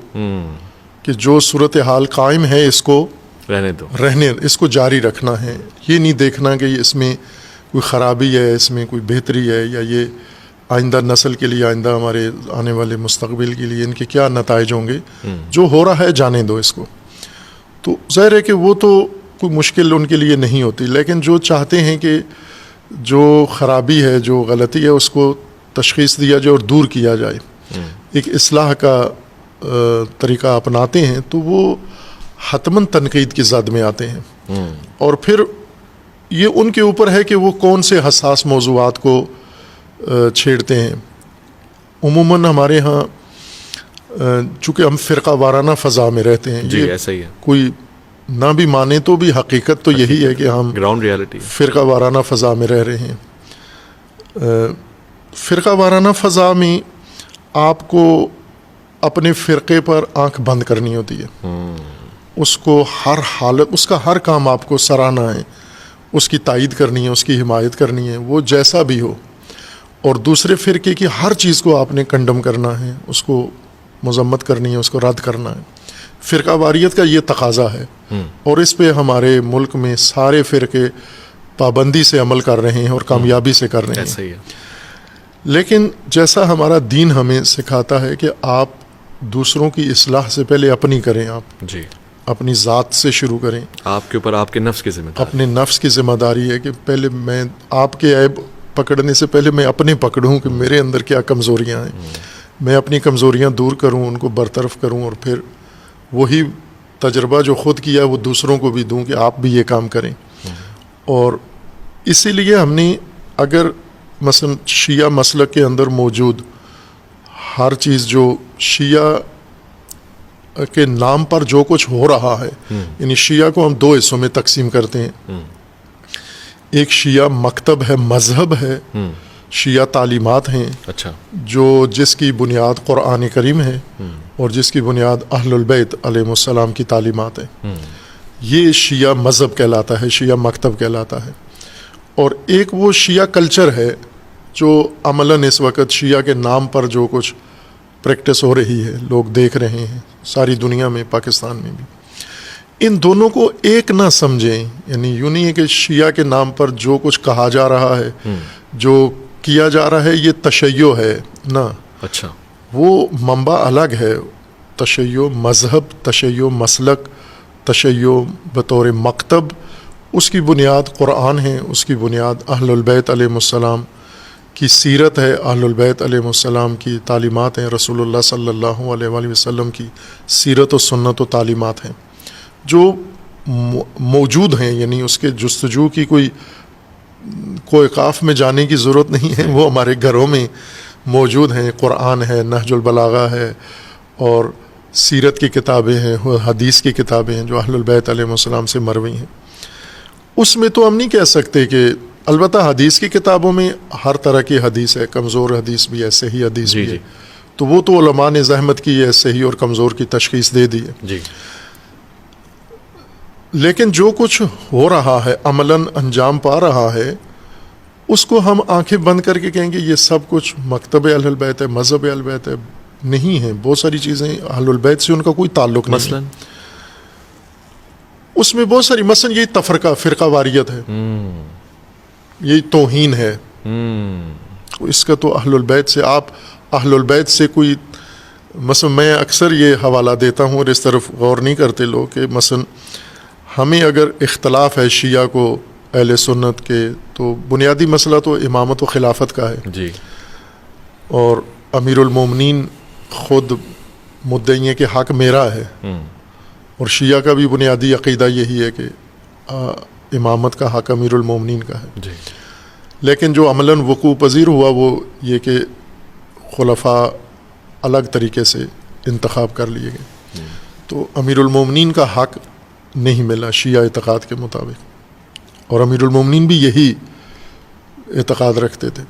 کہ جو صورتحال قائم ہے اس کو رہنے، اس کو جاری رکھنا ہے. یہ نہیں دیکھنا کہ اس میں کوئی خرابی ہے، اس میں کوئی بہتری ہے، یا یہ آئندہ نسل کے لیے، آئندہ ہمارے آنے والے مستقبل کے لیے ان کے کیا نتائج ہوں گے. جو ہو رہا ہے جانے دو اس کو. تو ظاہر ہے کہ وہ تو کوئی مشکل ان کے لیے نہیں ہوتی، لیکن جو چاہتے ہیں کہ جو خرابی ہے، جو غلطی ہے، اس کو تشخیص دیا جائے اور دور کیا جائے، ایک اصلاح کا طریقہ اپناتے ہیں، تو وہ حتماً تنقید کی زد میں آتے ہیں. اور پھر یہ ان کے اوپر ہے کہ وہ کون سے حساس موضوعات کو چھیڑتے ہیں. عموماً ہمارے ہاں چونکہ ہم فرقہ وارانہ فضا میں رہتے ہیں، جی ایسا ہی ہے، کوئی نہ بھی مانے تو بھی حقیقت تو یہی ہے کہ ہم گراؤنڈ ریالٹی فرقہ وارانہ فضا میں رہ رہے ہیں. فرقہ وارانہ فضا میں آپ کو اپنے فرقے پر آنکھ بند کرنی ہوتی ہے. اس کو ہر حالت، اس کا ہر کام آپ کو سراہنا ہے، اس کی تائید کرنی ہے، اس کی حمایت کرنی ہے، وہ جیسا بھی ہو. اور دوسرے فرقے کی ہر چیز کو آپ نے کنڈم کرنا ہے، اس کو مذمت کرنی ہے، اس کو رد کرنا ہے. فرقہ واریت کا یہ تقاضا ہے، اور اس پہ ہمارے ملک میں سارے فرقے پابندی سے عمل کر رہے ہیں اور کامیابی سے کر رہے ہیں. لیکن جیسا ہمارا دین ہمیں سکھاتا ہے کہ آپ دوسروں کی اصلاح سے پہلے اپنی کریں. آپ اپنی ذات سے شروع کریں. آپ کے اوپر آپ کے نفس کی ذمہ داری. اپنے نفس کی ذمہ داری ہے کہ پہلے میں آپ کے عیب پکڑنے سے پہلے میں اپنے پکڑوں کہ میرے اندر کیا کمزوریاں ہیں. میں اپنی کمزوریاں دور کروں، ان کو برطرف کروں، اور پھر وہی تجربہ جو خود کیا وہ دوسروں کو بھی دوں کہ آپ بھی یہ کام کریں. اور اسی لیے ہم نے اگر مثلا شیعہ مسلک کے اندر موجود ہر چیز جو شیعہ کے نام پر جو کچھ ہو رہا ہے، یعنی شیعہ کو ہم 2 حصوں میں تقسیم کرتے ہیں. ایک شیعہ مکتب ہے، مذہب ہے، شیعہ تعلیمات ہیں، اچھا، جو جس کی بنیاد قرآن کریم ہے اور جس کی بنیاد اہل البیت علیہ السلام کی تعلیمات ہیں. یہ شیعہ مذہب کہلاتا ہے، شیعہ مکتب کہلاتا ہے. اور ایک وہ شیعہ کلچر ہے جو عملاً اس وقت شیعہ کے نام پر جو کچھ پریکٹس ہو رہی ہے، لوگ دیکھ رہے ہیں ساری دنیا میں، پاکستان میں بھی. ان دونوں کو ایک نہ سمجھیں، یعنی یوں نہیں ہے کہ شیعہ کے نام پر جو کچھ کہا جا رہا ہے، جو کیا جا رہا ہے، یہ تشیع ہے. نہ، اچھا، وہ منبع الگ ہے. تشیع مذہب، تشیع مسلک، تشیع بطور مکتب، اس کی بنیاد قرآن ہے، اس کی بنیاد اہل البیت علیہ السلام کی سیرت ہے، اہل البیت علیہ السلام کی تعلیمات ہیں، رسول اللہ صلی اللہ علیہ وآلہ وسلم کی سیرت و سنت و تعلیمات ہیں جو موجود ہیں. یعنی اس کے جستجو کی کوئی کاف میں جانے کی ضرورت نہیں ہے، وہ ہمارے گھروں میں موجود ہیں. قرآن ہے، نہج البلاغہ ہے، اور سیرت کی کتابیں ہیں، حدیث کی کتابیں ہیں جو اہل البیت علیہ السلام سے مروی ہیں. اس میں تو ہم نہیں کہہ سکتے کہ، البتہ حدیث کی کتابوں میں ہر طرح کی حدیث ہے، کمزور حدیث بھی ہے، صحیح حدیث بھی ہے. تو وہ تو علماء نے زحمت کی ہے، صحیح اور کمزور کی تشخیص دے دی ہے. جی. لیکن جو کچھ ہو رہا ہے، عملاً انجام پا رہا ہے، اس کو ہم آنکھیں بند کر کے کہیں گے یہ سب کچھ مکتب اہل البیت ہے، مذہب اہل البیت ہے. نہیں ہے. بہت ساری چیزیں اہل البیت سے ان کا کوئی تعلق نہیں. مثلاً اس میں بہت ساری، مثلا یہی تفرقہ، فرقہ واریت ہے، یہی توہین ہے. اس کا تو اہل البیت سے، آپ اہل البیت سے کوئی، مثلا میں اکثر یہ حوالہ دیتا ہوں اور اس طرف غور نہیں کرتے لوگ کہ مثلا ہمیں اگر اختلاف ہے شیعہ کو اہل سنت کے، تو بنیادی مسئلہ تو امامت و خلافت کا ہے. جی. اور امیر المومنین خود مدعی ہے کہ حق میرا ہے، اور شیعہ کا بھی بنیادی عقیدہ یہی ہے کہ امامت کا حق امیر المومنین کا ہے. جی. لیکن جو عملاً وقوع پذیر ہوا وہ یہ کہ خلفاء الگ طریقے سے انتخاب کر لیے گئے. تو امیر المومنین کا حق نہیں ملا شیعہ اعتقاد کے مطابق، اور امیر المومنین بھی یہی اعتقاد رکھتے تھے.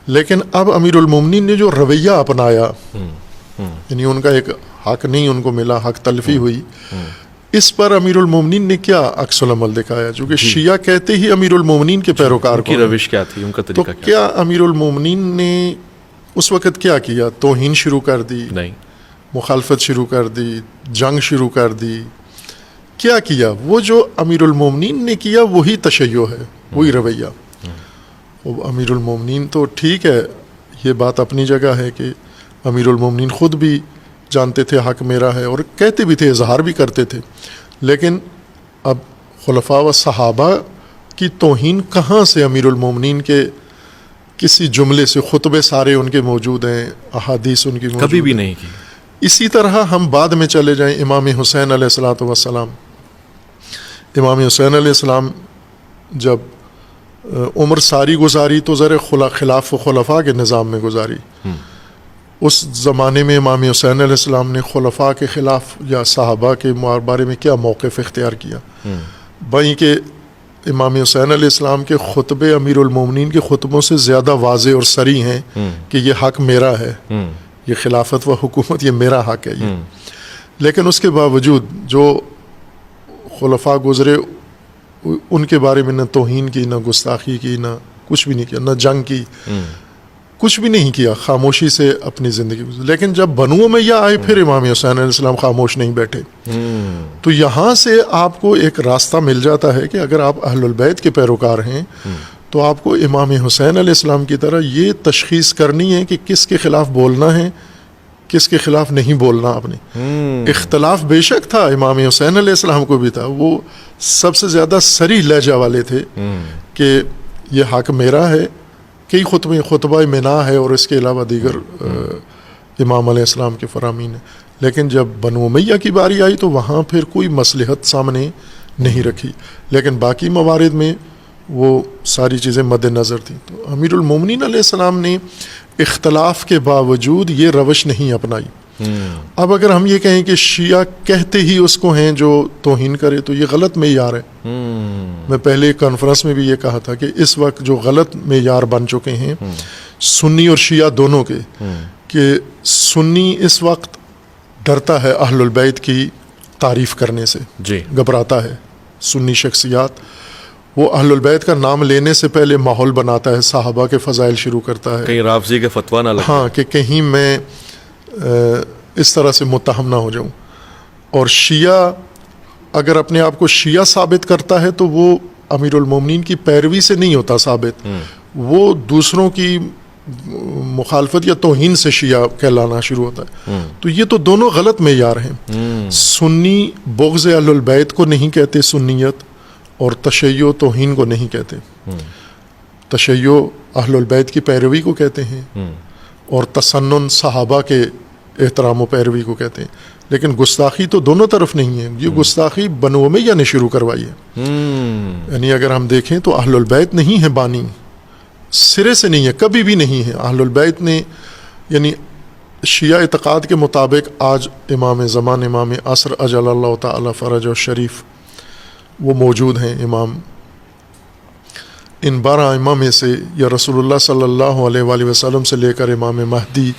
لیکن اب امیر المومنین نے جو رویہ اپنایا، یعنی ان کا ایک حق نہیں ان کو ملا، حق تلفی ہوئی، اس پر امیر المومنین نے کیا عکس العمل دکھایا؟ چونکہ شیعہ کہتے ہی امیر المومنین کے پیروکار کی روش کیا تھی، ان کا تو طریقہ کیا امیر المومنین نے اس وقت کیا کیا؟ توہین شروع کر دی؟ نہیں. مخالفت شروع کر دی؟ جنگ شروع کر دی؟ کیا کیا؟ وہ جو امیر المومنین نے کیا وہی تشیع ہے، وہی رویہ. امیر المومنین تو ٹھیک ہے، یہ بات اپنی جگہ ہے کہ امیر المومنین خود بھی جانتے تھے حق میرا ہے، اور کہتے بھی تھے، اظہار بھی کرتے تھے. لیکن اب خلفاء و صحابہ کی توہین کہاں سے امیر المومنین کے کسی جملے سے؟ خطبے سارے ان کے موجود ہیں، احادیث ان کی موجود کبھی بھی ہیں. نہیں کی. اسی طرح ہم بعد میں چلے جائیں، امام حسین علیہ الصلوۃ والسلام. امام حسین علیہ السلام جب عمر ساری گزاری تو ذرا خلاف و خلفاء کے نظام میں گزاری. اس زمانے میں امام حسین علیہ السلام نے خلفاء کے خلاف یا صحابہ کے بارے میں کیا موقف اختیار کیا؟ بھائی کہ امام حسین علیہ السلام کے خطبے امیر المومنین کے خطبوں سے زیادہ واضح اور صریح ہیں کہ یہ حق میرا ہے، یہ خلافت و حکومت یہ میرا حق ہے یہ. لیکن اس کے باوجود جو خلفاء گزرے ان کے بارے میں نہ توہین کی، نہ گستاخی کی، نہ کچھ بھی نہیں کیا، نہ جنگ کی، کچھ بھی نہیں کیا، خاموشی سے اپنی زندگی گزاری. لیکن جب بنو امیہ آئے پھر امام حسین علیہ السلام خاموش نہیں بیٹھے. تو یہاں سے آپ کو ایک راستہ مل جاتا ہے کہ اگر آپ اہل البیت کے پیروکار ہیں تو آپ کو امام حسین علیہ السلام کی طرح یہ تشخیص کرنی ہے کہ کس کے خلاف بولنا ہے کس کے خلاف نہیں بولنا آپ نے. اختلاف بے شک تھا, امام حسین علیہ السلام کو بھی تھا, وہ سب سے زیادہ صریح لہجہ والے تھے کہ یہ حق میرا ہے. کئی خطبہ منا ہے اور اس کے علاوہ دیگر امام علیہ السلام کے فرامین ہیں. لیکن جب بنو امیہ کی باری آئی تو وہاں پھر کوئی مصلحت سامنے نہیں رکھی, لیکن باقی موارد میں وہ ساری چیزیں مد نظر تھیں. تو امیر المومنین علیہ السلام نے اختلاف کے باوجود یہ روش نہیں اپنائی. اب اگر ہم یہ کہیں کہ شیعہ کہتے ہی اس کو ہیں جو توہین کرے تو یہ غلط معیار ہے. میں پہلے کانفرنس میں بھی یہ کہا تھا کہ اس وقت جو غلط معیار بن چکے ہیں سنی اور شیعہ دونوں کے, کہ سنی اس وقت ڈرتا ہے اہل البیت کی تعریف کرنے سے, گھبراتا ہے. سنی شخصیات وہ اہل البیت کا نام لینے سے پہلے ماحول بناتا ہے, صحابہ کے فضائل شروع کرتا ہے, کہیں رافضی کے فتویٰ نہ لگے, ہاں کہ کہیں میں اس طرح سے متہم نہ ہو جاؤں. اور شیعہ اگر اپنے آپ کو شیعہ ثابت کرتا ہے تو وہ امیر المومنین کی پیروی سے نہیں ہوتا ثابت, وہ دوسروں کی مخالفت یا توہین سے شیعہ کہلانا شروع ہوتا ہے. تو یہ تو دونوں غلط معیار ہیں. سنی بغض اہل البیت کو نہیں کہتے سنیت, اور تشیع توہین کو نہیں کہتے. تشیع اہل البیت کی پیروی کو کہتے ہیں, اور تسنن صحابہ کے احترام و پیروی کو کہتے ہیں. لیکن گستاخی تو دونوں طرف نہیں ہے. یہ گستاخی بنو امیہ نے شروع کروائی ہے. یعنی اگر ہم دیکھیں تو اہل البیت نہیں ہے بانی, سرے سے نہیں ہے, کبھی بھی نہیں ہے. اہل البیت نے یعنی شیعہ اعتقاد کے مطابق آج امام زمان, امام عصر اجل اللہ تعالی فرج و شریف وہ موجود ہیں. امام ان 12 ائمہ میں سے یا رسول اللہ صلی اللہ علیہ وآلہ وسلم سے لے کر امام مہدی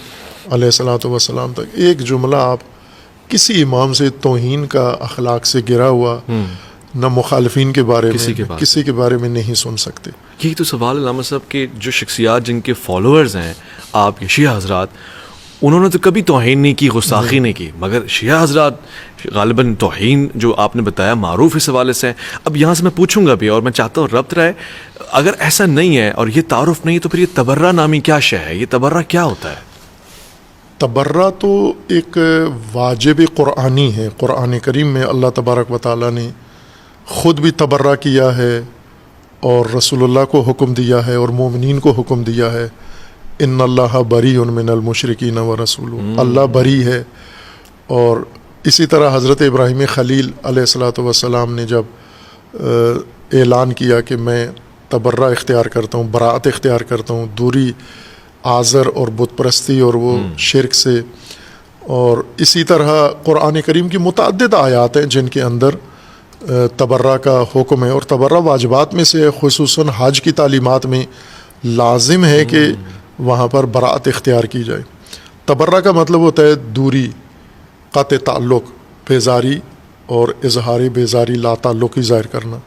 علیہ الصلوۃ والسلام تک ایک جملہ آپ کسی امام سے توہین کا اخلاق سے گرا ہوا نہ مخالفین کے بارے میں کسی کے بارے میں نہیں سن سکتے. یہی تو سوال ہے علامہ صاحب کہ جو شخصیات جن کے فالوورز ہیں آپ کے شیعہ حضرات, انہوں نے تو کبھی توہین نہیں کی, گستاخی نہیں کی, مگر شیعہ حضرات غالباً توہین جو آپ نے بتایا معروف اس حوالے سے. اب یہاں سے میں پوچھوں گا بھی, اور میں چاہتا ہوں ربط رہے, اگر ایسا نہیں ہے اور یہ تعارف نہیں تو پھر یہ تبرہ نامی کیا شے ہے؟ یہ تبرہ کیا ہوتا ہے؟ تبرہ تو ایک واجب قرآنی ہے. قرآن کریم میں اللہ تبارک و تعالیٰ نے خود بھی تبرہ کیا ہے اور رسول اللہ کو حکم دیا ہے اور مومنین کو حکم دیا ہے. ان اللہ بری من المشرکین و رسول, اللہ بری ہے. اور اسی طرح حضرت ابراہیم خلیل علیہ الصلوۃ والسلام نے جب اعلان کیا کہ میں تبرہ اختیار کرتا ہوں, براءت اختیار کرتا ہوں, دوری آزر اور بت پرستی اور وہ شرک سے. اور اسی طرح قرآن کریم کی متعدد آیات ہیں جن کے اندر تبرہ کا حکم ہے, اور تبرہ واجبات میں سے خصوصاً حج کی تعلیمات میں لازم ہے کہ وہاں پر براءت اختیار کی جائے. تبرہ کا مطلب ہوتا ہے دوری, قطع تعلق, بیزاری اور اظہار بیزاری, لا تعلقی ظاہر کرنا.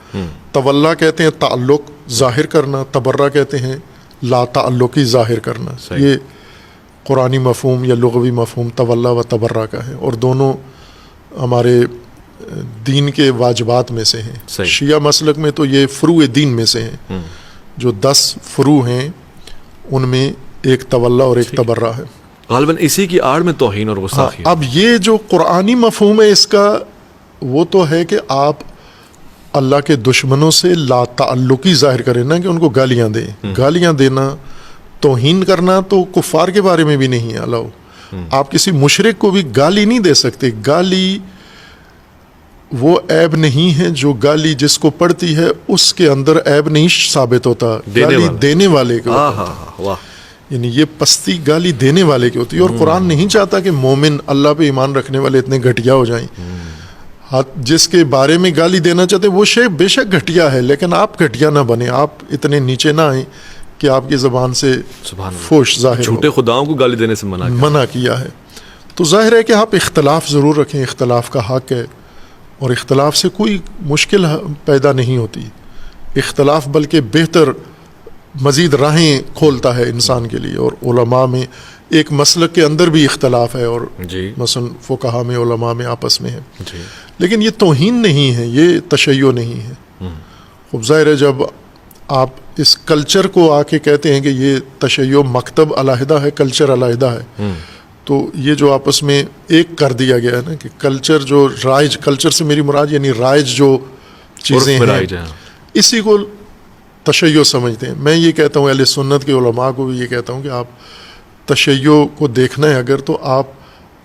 تولا کہتے ہیں تعلق ظاہر کرنا, تبرہ کہتے ہیں لا تعلقی ظاہر کرنا. یہ قرآنی مفہوم یا لغوی مفہوم تولا و تبرہ کا ہے, اور دونوں ہمارے دین کے واجبات میں سے ہیں. شیعہ مسلک میں تو یہ فروع دین میں سے ہیں, جو 10 فروع ہیں ان میں ایک تولا اور ایک تبرہ ہے. غالباً اسی کی آڑ میں توہین اور گستاخی. اب یہ جو قرآنی مفہوم ہے اس کا, وہ تو ہے کہ آپ اللہ کے دشمنوں سے لا تعلقی ظاہر کریں, نہ کہ ان کو گالیاں دیں. گالیاں دینا, توہین کرنا تو کفار کے بارے میں بھی نہیں ہے الاؤ. آپ کسی مشرک کو بھی گالی نہیں دے سکتے. گالی وہ عیب نہیں ہے جو گالی جس کو پڑتی ہے اس کے اندر عیب نہیں ثابت ہوتا, گالی دینے والے کو. یعنی یہ پستی گالی دینے والے کی ہوتی ہے, اور قرآن نہیں چاہتا کہ مومن اللہ پہ ایمان رکھنے والے اتنے گھٹیا ہو جائیں. جس کے بارے میں گالی دینا چاہتے وہ شے بے شک گھٹیا ہے, لیکن آپ گھٹیا نہ بنیں, آپ اتنے نیچے نہ آئیں کہ آپ کی زبان سے فحش ظاہر ہو. جھوٹے خداؤں کو گالی دینے سے منع کیا ہے. تو ظاہر ہے کہ آپ اختلاف ضرور رکھیں, اختلاف کا حق ہے, اور اختلاف سے کوئی مشکل پیدا نہیں ہوتی. اختلاف بلکہ بہتر مزید راہیں کھولتا ہے انسان کے لیے. اور علماء میں ایک مسلک کے اندر بھی اختلاف ہے, اور مثلا فقہا میں, علماء میں آپس میں ہے. لیکن یہ توہین نہیں ہے, یہ تشیع نہیں ہے. خوب ظاہر ہے جب آپ اس کلچر کو آ کے کہتے ہیں کہ یہ تشیع مکتب علیحدہ ہے, کلچر علیحدہ ہے, تو یہ جو آپس میں ایک کر دیا گیا ہے نا کہ کلچر جو رائج، کلچر سے میری مراد یعنی رائج جو چیزیں ہیں اسی کو تشیع سمجھتے ہیں. میں یہ کہتا ہوں اہل سنت کے علماء کو بھی یہ کہتا ہوں کہ آپ تشیع کو دیکھنا ہے اگر تو آپ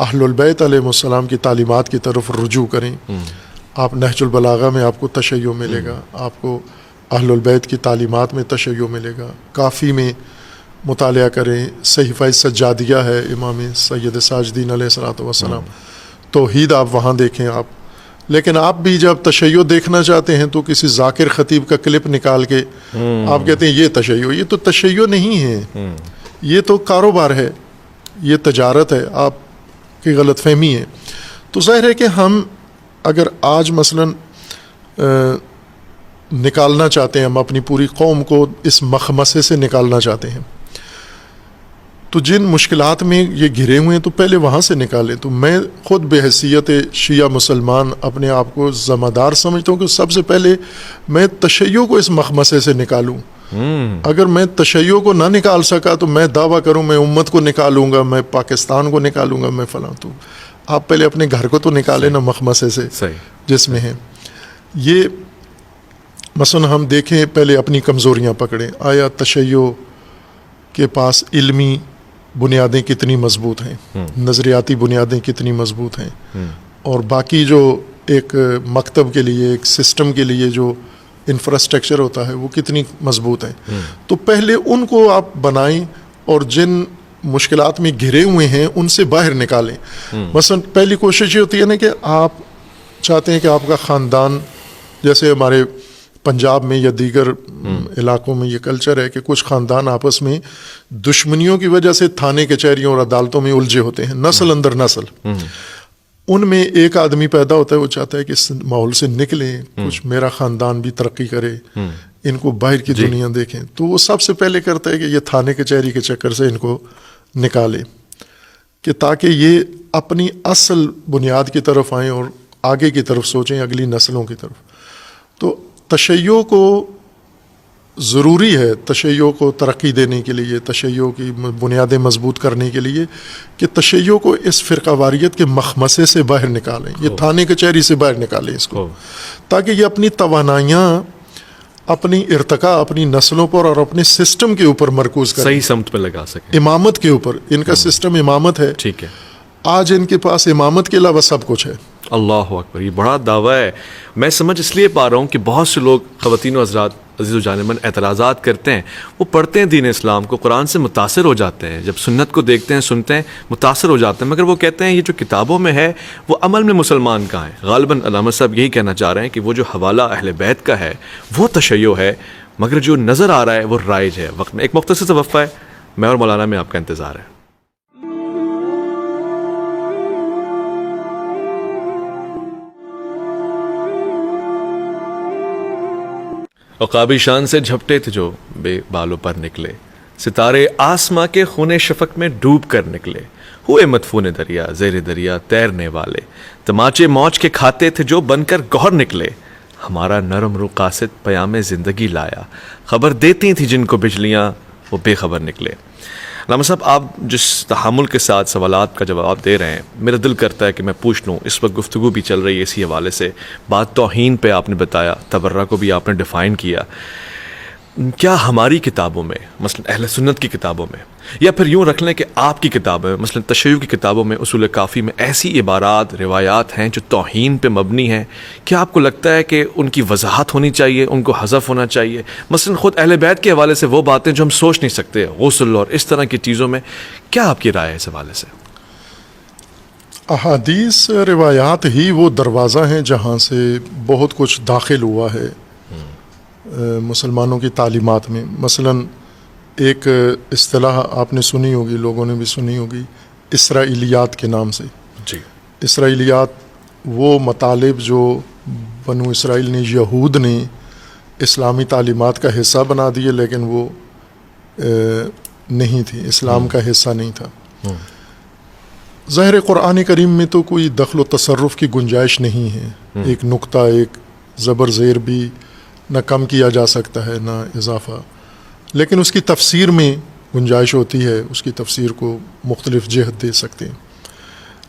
اہل البیت علیہ السلام کی تعلیمات کی طرف رجوع کریں. آپ نہج البلاغہ میں آپ کو تشیع ملے گا، آپ کو اہل البیت کی تعلیمات میں تشیع ملے گا. کافی میں مطالعہ کریں، صحیفہ سجادیہ ہے امام سید ساجدین علیہ الصلوۃ والسلام، توحید آپ وہاں دیکھیں آپ. لیکن آپ بھی جب تشیع دیکھنا چاہتے ہیں تو کسی ذاکر خطیب کا کلپ نکال کے آپ کہتے ہیں یہ تشیع، یہ تو تشیع نہیں ہے، یہ تو کاروبار ہے، یہ تجارت ہے، آپ کی غلط فہمی ہے. تو ظاہر ہے کہ ہم اگر آج مثلاً نکالنا چاہتے ہیں، ہم اپنی پوری قوم کو اس مخمصے سے نکالنا چاہتے ہیں، تو جن مشکلات میں یہ گھرے ہوئے ہیں تو پہلے وہاں سے نکالیں. تو میں خود بحیثیت شیعہ مسلمان اپنے آپ کو ذمہ دار سمجھتا ہوں کہ سب سے پہلے میں تشیع کو اس مخمصے سے نکالوں. اگر میں تشیع کو نہ نکال سکا تو میں دعویٰ کروں میں امت کو نکالوں گا، میں پاکستان کو نکالوں گا، میں فلاں. تو آپ پہلے اپنے گھر کو تو نکالیں نا مخمصے سے جس میں ہیں. یہ مثلا ہم دیکھیں پہلے اپنی کمزوریاں پکڑیں. آیا تشیع کے پاس علمی بنیادیں کتنی مضبوط ہیں، نظریاتی بنیادیں کتنی مضبوط ہیں، اور باقی جو ایک مکتب کے لیے، ایک سسٹم کے لیے جو انفراسٹرکچر ہوتا ہے وہ کتنی مضبوط ہے. تو پہلے ان کو آپ بنائیں اور جن مشکلات میں گھرے ہوئے ہیں ان سے باہر نکالیں. مثلا پہلی کوشش یہ ہوتی ہے نا کہ آپ چاہتے ہیں کہ آپ کا خاندان، جیسے ہمارے پنجاب میں یا دیگر علاقوں میں یہ کلچر ہے کہ کچھ خاندان آپس میں دشمنیوں کی وجہ سے تھانے کچہریوں اور عدالتوں میں الجھے ہوتے ہیں، نسل اندر نسل. ان میں ایک آدمی پیدا ہوتا ہے، وہ چاہتا ہے کہ اس ماحول سے نکلیں، کچھ میرا خاندان بھی ترقی کرے، ان کو باہر کی دنیا دیکھیں. تو وہ سب سے پہلے کرتا ہے کہ یہ تھانے کچہری کے چکر سے ان کو نکالے، کہ تاکہ یہ اپنی اصل بنیاد کی طرف آئیں اور آگے کی طرف سوچیں، اگلی نسلوں کی طرف. تو تشیع کو ضروری ہے، تشیع کو ترقی دینے کے لیے، تشیع کی بنیادیں مضبوط کرنے کے لیے، کہ تشیع کو اس فرقہ واریت کے مخمصے سے باہر نکالیں، یہ تھانے کچہری سے باہر نکالیں اس کو، تاکہ یہ اپنی توانائیاں، اپنی ارتقاء اپنی نسلوں پر اور اپنے سسٹم کے اوپر مرکوز کریں، صحیح سمت پہ لگا سکیں، امامت کے اوپر. ان کا سسٹم امامت ہے. ٹھیک ہے، آج ان کے پاس امامت کے علاوہ سب کچھ ہے. اللہ اکبر، یہ بڑا دعویٰ ہے. میں سمجھ اس لیے پا رہا ہوں کہ بہت سے لوگ، خواتین و حضرات، عزیز و جانبن، اعتراضات کرتے ہیں. وہ پڑھتے ہیں دین اسلام کو، قرآن سے متاثر ہو جاتے ہیں، جب سنت کو دیکھتے ہیں، سنتے ہیں، متاثر ہو جاتے ہیں، مگر وہ کہتے ہیں یہ جو کتابوں میں ہے وہ عمل میں مسلمان کہاں ہے. غالباً علامہ صاحب یہی کہنا چاہ رہے ہیں کہ وہ جو حوالہ اہل بیت کا ہے وہ تشیع ہے، مگر جو نظر آ رہا ہے وہ رائج ہے. وقت میں ایک مختصر سا وقفہ ہے، میں اور مولانا میں آپ کا انتظار ہے. عقابی شان سے جھپٹے تھے جو بے بالوں پر نکلے، ستارے آسماں کے خونے شفق میں ڈوب کر نکلے، ہوئے مدفون دریا زیر دریا تیرنے والے، تماچے موج کے کھاتے تھے جو بن کر گوہر نکلے، ہمارا نرم رو قاصد پیام زندگی لایا، خبر دیتی تھی جن کو بجلیاں وہ بے خبر نکلے. علامہ صاحب، آپ جس تحمل کے ساتھ سوالات کا جواب دے رہے ہیں، میرا دل کرتا ہے کہ میں پوچھ لوں. اس وقت گفتگو بھی چل رہی ہے اسی حوالے سے، بات توہین پہ آپ نے بتایا، تبرہ کو بھی آپ نے ڈیفائن کیا. کیا ہماری کتابوں میں، مثلا اہل سنت کی کتابوں میں، یا پھر یوں رکھ لیں کہ آپ کی کتابوں میں، مثلا تشیع کی کتابوں میں، اصول کافی میں ایسی عبارات، روایات ہیں جو توہین پہ مبنی ہیں؟ کیا آپ کو لگتا ہے کہ ان کی وضاحت ہونی چاہیے، ان کو حذف ہونا چاہیے؟ مثلا خود اہل بیت کے حوالے سے وہ باتیں جو ہم سوچ نہیں سکتے، غسل اور اس طرح کی چیزوں میں، کیا آپ کی رائے ہے اس حوالے سے؟ احادیث، روایات ہی وہ دروازہ ہیں جہاں سے بہت کچھ داخل ہوا ہے مسلمانوں کی تعلیمات میں. مثلا ایک اصطلاح آپ نے سنی ہوگی، لوگوں نے بھی سنی ہوگی، اسرائیلیات کے نام سے. جی. اسرائیلیات وہ مطالب جو بنو اسرائیل نے، یہود نے اسلامی تعلیمات کا حصہ بنا دیے، لیکن وہ نہیں تھی، اسلام کا حصہ نہیں تھا. ظاہر قرآن کریم میں تو کوئی دخل و تصرف کی گنجائش نہیں ہے. ایک نقطہ، ایک زبر زیر بھی نہ کم کیا جا سکتا ہے نہ اضافہ. لیکن اس کی تفسیر میں گنجائش ہوتی ہے اس کی تفسیر کو مختلف جہت دے سکتے ہیں،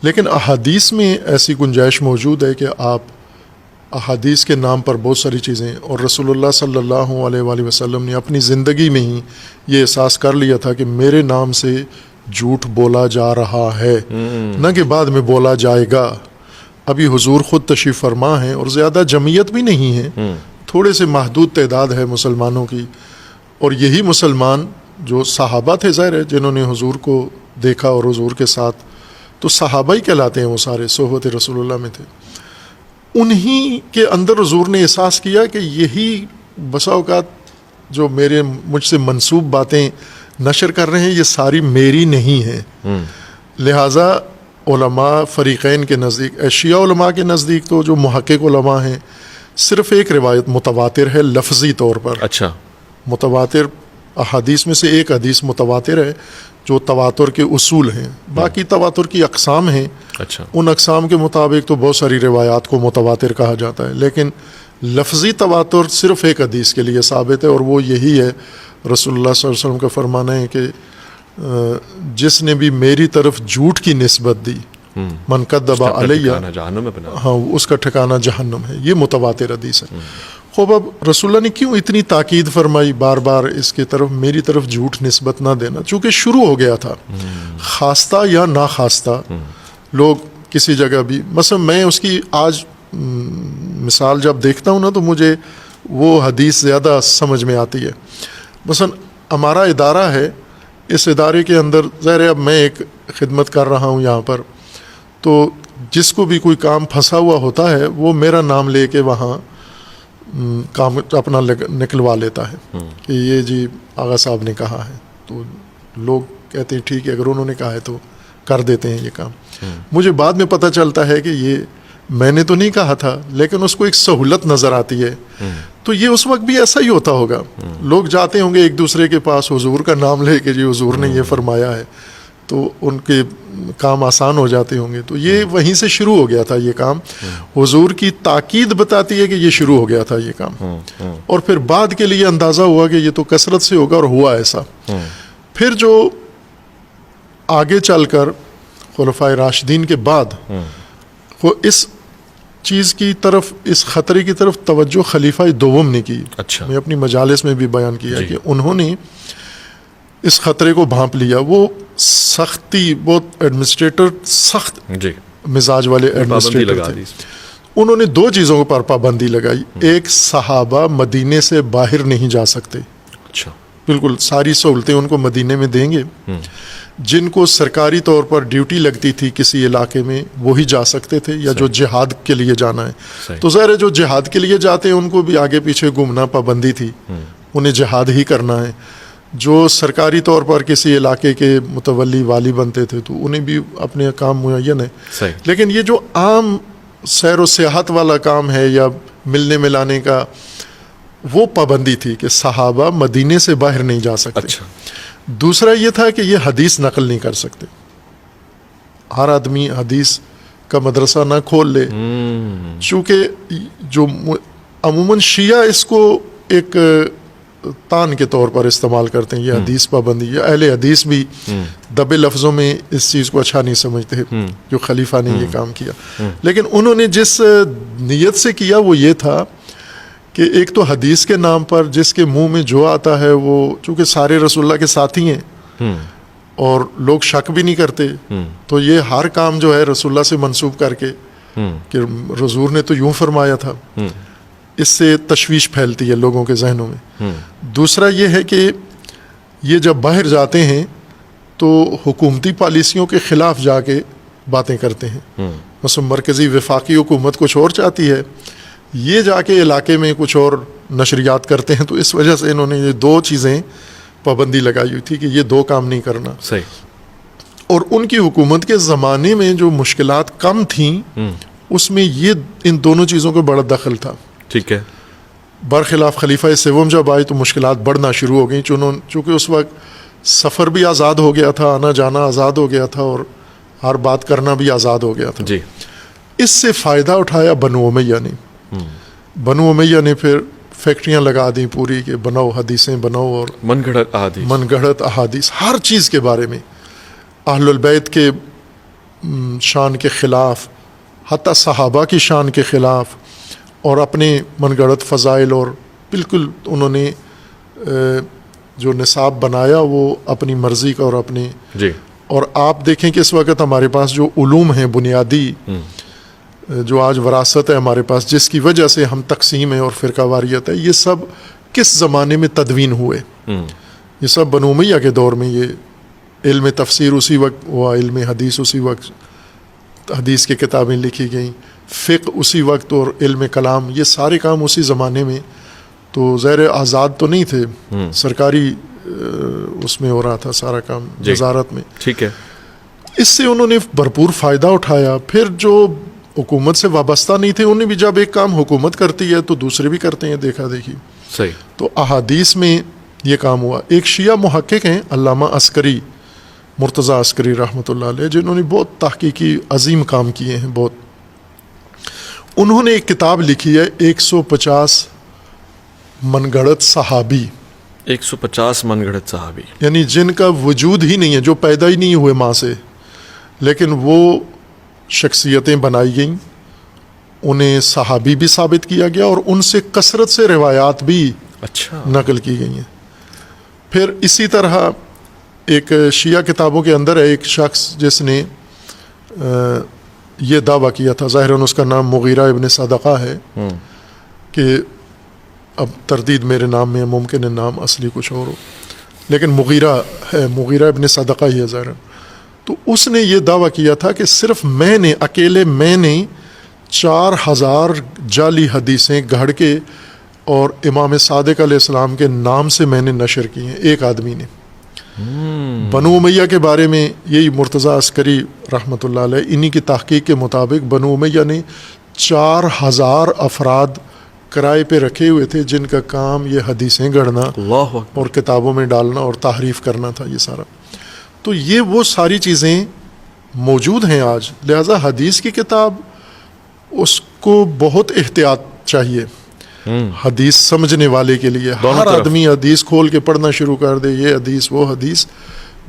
لیکن احادیث میں ایسی گنجائش موجود ہے کہ آپ احادیث کے نام پر بہت ساری چیزیں، اور رسول اللہ صلی اللہ علیہ وآلہ وسلم نے اپنی زندگی میں ہی یہ احساس کر لیا تھا کہ میرے نام سے جھوٹ بولا جا رہا ہے، نہ کہ بعد میں بولا جائے گا۔ ابھی حضور خود تشریف فرما ہیں اور زیادہ جمعیت بھی نہیں ہے، تھوڑے سے محدود تعداد ہے مسلمانوں کی، اور یہی مسلمان جو صحابہ تھے ظاہر ہے جنہوں نے حضور کو دیکھا اور حضور کے ساتھ، تو صحابہ ہی کہلاتے ہیں وہ سارے، صحبت رسول اللہ میں تھے، انہی کے اندر حضور نے احساس کیا کہ یہی بسا اوقات جو مجھ سے منسوب باتیں نشر کر رہے ہیں یہ ساری میری نہیں ہیں، لہٰذا علماء فریقین کے نزدیک، شیعہ علماء کے نزدیک تو جو محقق علماء ہیں صرف ایک روایت متواتر ہے لفظی طور پر، اچھا، متواتر احادیث میں سے ایک حدیث متواتر ہے جو تواتر کے اصول ہیں، باقی تواتر کی اقسام ہیں، اچھا، ان اقسام کے مطابق تو بہت ساری روایات کو متواتر کہا جاتا ہے، لیکن لفظی تواتر صرف ایک حدیث کے لیے ثابت ہے، اور وہ یہی ہے، رسول اللہ صلی اللہ علیہ وسلم کا فرمانا ہے کہ جس نے بھی میری طرف جھوٹ کی نسبت دی، من کذب علیہ، جہنم میں بنا، ہاں اس کا ٹھکانہ جہنم ہے، یہ متواتر حدیث ہے۔ خوب اب رسول اللہ نے کیوں اتنی تاکید فرمائی بار بار اس کی طرف، میری طرف جھوٹ نسبت نہ دینا، چونکہ شروع ہو گیا تھا، خواستہ یا ناخواستہ لوگ کسی جگہ بھی، مثلا میں اس کی آج مثال جب دیکھتا ہوں نا تو مجھے وہ حدیث زیادہ سمجھ میں آتی ہے۔ مثلا ہمارا ادارہ ہے، اس ادارے کے اندر ظاہر ہے اب میں ایک خدمت کر رہا ہوں یہاں پر، تو جس کو بھی کوئی کام پھنسا ہوا ہوتا ہے وہ میرا نام لے کے وہاں کام اپنا نکلوا لیتا ہے کہ یہ جی آغا صاحب نے کہا ہے، تو لوگ کہتے ہیں ٹھیک ہے، اگر انہوں نے کہا ہے تو کر دیتے ہیں یہ کام۔ مجھے بعد میں پتہ چلتا ہے کہ یہ میں نے تو نہیں کہا تھا، لیکن اس کو ایک سہولت نظر آتی ہے، تو یہ اس وقت بھی ایسا ہی ہوتا ہوگا، لوگ جاتے ہوں گے ایک دوسرے کے پاس حضور کا نام لے کے جی حضور نے یہ فرمایا ہے، تو ان کے کام آسان ہو جاتے ہوں گے، تو یہ وہیں سے شروع ہو گیا تھا یہ کام، حضور کی تاکید بتاتی ہے کہ یہ شروع ہو گیا تھا یہ کام، اور پھر بعد کے لیے اندازہ ہوا کہ یہ تو کثرت سے ہوگا، اور ہوا ایسا۔ پھر جو آگے چل کر خلفائے راشدین کے بعد وہ اس چیز کی طرف، اس خطرے کی طرف توجہ خلیفہ دوم نے کی، اچھا، میں اپنی مجالس میں بھی بیان کیا کہ انہوں نے اس خطرے کو بھانپ لیا، وہ سختی، بہت ایڈمنسٹریٹر سخت مزاج والے ایڈمنسٹریٹر تھے، انہوں نے دو چیزوں پر پابندی لگائی، ایک صحابہ مدینے سے باہر نہیں جا سکتے، اچھا، بالکل ساری سہولتیں ان کو مدینے میں دیں گے، جن کو سرکاری طور پر ڈیوٹی لگتی تھی کسی علاقے میں وہی جا سکتے تھے، یا جو جہاد کے لیے جانا ہے، تو ظاہر ہے جو جہاد کے لیے جاتے ہیں ان کو بھی آگے پیچھے گھومنا پابندی تھی، انہیں جہاد ہی کرنا ہے، جو سرکاری طور پر کسی علاقے کے متولی والی بنتے تھے تو انہیں بھی اپنے کام معین ہے، لیکن یہ جو عام سیر و سیاحت والا کام ہے یا ملنے ملانے کا، وہ پابندی تھی کہ صحابہ مدینے سے باہر نہیں جا سکتے۔ اچھا، دوسرا یہ تھا کہ یہ حدیث نقل نہیں کر سکتے، ہر آدمی حدیث کا مدرسہ نہ کھول لے، چونکہ جو عموماً شیعہ اس کو ایک تان کے طور پر استعمال کرتے ہیں، یہ حدیث پابندی، یا اہل حدیث بھی دبے لفظوں میں اس چیز کو اچھا نہیں سمجھتے جو خلیفہ نے یہ کام کیا، لیکن انہوں نے جس نیت سے کیا وہ یہ تھا کہ ایک تو حدیث کے نام پر جس کے منہ میں جو آتا ہے وہ، چونکہ سارے رسول اللہ کے ساتھی ہیں اور لوگ شک بھی نہیں کرتے، تو یہ ہر کام جو ہے رسول اللہ سے منسوب کر کے کہ حضور نے تو یوں فرمایا تھا، اس سے تشویش پھیلتی ہے لوگوں کے ذہنوں میں۔ دوسرا یہ ہے کہ یہ جب باہر جاتے ہیں تو حکومتی پالیسیوں کے خلاف جا کے باتیں کرتے ہیں، مثلا مرکزی وفاقی حکومت کچھ اور چاہتی ہے، یہ جا کے علاقے میں کچھ اور نشریات کرتے ہیں، تو اس وجہ سے انہوں نے یہ دو چیزیں پابندی لگائی ہوئی تھی کہ یہ دو کام نہیں کرنا۔ صحیح۔ اور ان کی حکومت کے زمانے میں جو مشکلات کم تھیں اس میں یہ ان دونوں چیزوں کا بڑا دخل تھا، ٹھیک ہے۔ برخلاف خلیفہ سوم جب آئے تو مشکلات بڑھنا شروع ہو گئیں، چونکہ اس وقت سفر بھی آزاد ہو گیا تھا، آنا جانا آزاد ہو گیا تھا، اور ہر بات کرنا بھی آزاد ہو گیا تھا۔ جی، اس سے فائدہ اٹھایا بنو امیہ نے، بنو امیہ نے پھر فیکٹریاں لگا دیں پوری کہ بناؤ حدیثیں بناؤ اور من گھڑت احادیث. من گھڑت احادیث ہر چیز کے بارے میں، اہل البیت کے شان کے خلاف، حتیٰ صحابہ کی شان کے خلاف، اور اپنے من گھڑت فضائل، اور بالکل انہوں نے جو نصاب بنایا وہ اپنی مرضی کا اور اپنے جی. اور آپ دیکھیں کہ اس وقت ہمارے پاس جو علوم ہیں بنیادی، جو آج وراثت ہے ہمارے پاس، جس کی وجہ سے ہم تقسیم ہے اور فرقہ واریت ہے، یہ سب کس زمانے میں تدوین ہوئے؟ یہ سب بنو امیہ کے دور میں. یہ علم تفسیر اسی وقت ہوا، علم حدیث اسی وقت، حدیث کی کتابیں لکھی گئیں، فقہ اسی وقت، اور علم کلام، یہ سارے کام اسی زمانے میں. تو زیر آزاد تو نہیں تھے، سرکاری اس میں ہو رہا تھا سارا کام، وزارت میں. ٹھیک ہے. اس سے انہوں نے بھرپور فائدہ اٹھایا. پھر جو حکومت سے وابستہ نہیں تھے، انہیں بھی جب ایک کام حکومت کرتی ہے تو دوسرے بھی کرتے ہیں، دیکھا دیکھی. صحیح. تو احادیث میں یہ کام ہوا. ایک شیعہ محقق ہیں علامہ عسکری، مرتضیٰ عسکری رحمۃ اللہ علیہ، جنہوں نے بہت تحقیقی عظیم کام کیے ہیں بہت. انہوں نے ایک کتاب لکھی ہے 150 من گھڑت صحابی. 150 من گھڑت صحابی، یعنی جن کا وجود ہی نہیں ہے، جو پیدا ہی نہیں ہوئے ماں سے، لیکن وہ شخصیتیں بنائی گئیں، انہیں صحابی بھی ثابت کیا گیا، اور ان سے کثرت سے روایات بھی اچھا نقل کی گئی ہیں. پھر اسی طرح ایک شیعہ کتابوں کے اندر ہے ایک شخص جس نے یہ دعویٰ کیا تھا، ظاہراً اس کا نام مغیرہ ابن صدقہ ہے، کہ اب تردید میرے نام میں ہے، ممکن ہے نام اصلی کچھ اور ہو، لیکن مغیرہ ہے، مغیرہ ابن صدقہ ہی ہے ظاہراً. تو اس نے یہ دعویٰ کیا تھا کہ صرف اکیلے میں نے 4000 جعلی حدیثیں گھڑ کے اور امام صادق علیہ السلام کے نام سے میں نے نشر کی ہیں، ایک آدمی نے. بنو امیہ کے بارے میں یہی مرتضیٰ عسکری رحمۃ اللہ علیہ، انہی کی تحقیق کے مطابق بنو امیہ نے 4000 افراد کرائے پہ رکھے ہوئے تھے جن کا کام یہ حدیثیں گھڑنا اللہ اکبر. اور کتابوں میں ڈالنا اور تحریف کرنا تھا، یہ سارا. تو یہ وہ ساری چیزیں موجود ہیں آج. لہذا حدیث کی کتاب اس کو بہت احتیاط چاہیے حدیث سمجھنے والے کے لیے. ہر آدمی حدیث کھول کے پڑھنا شروع کر دے، یہ حدیث وہ حدیث،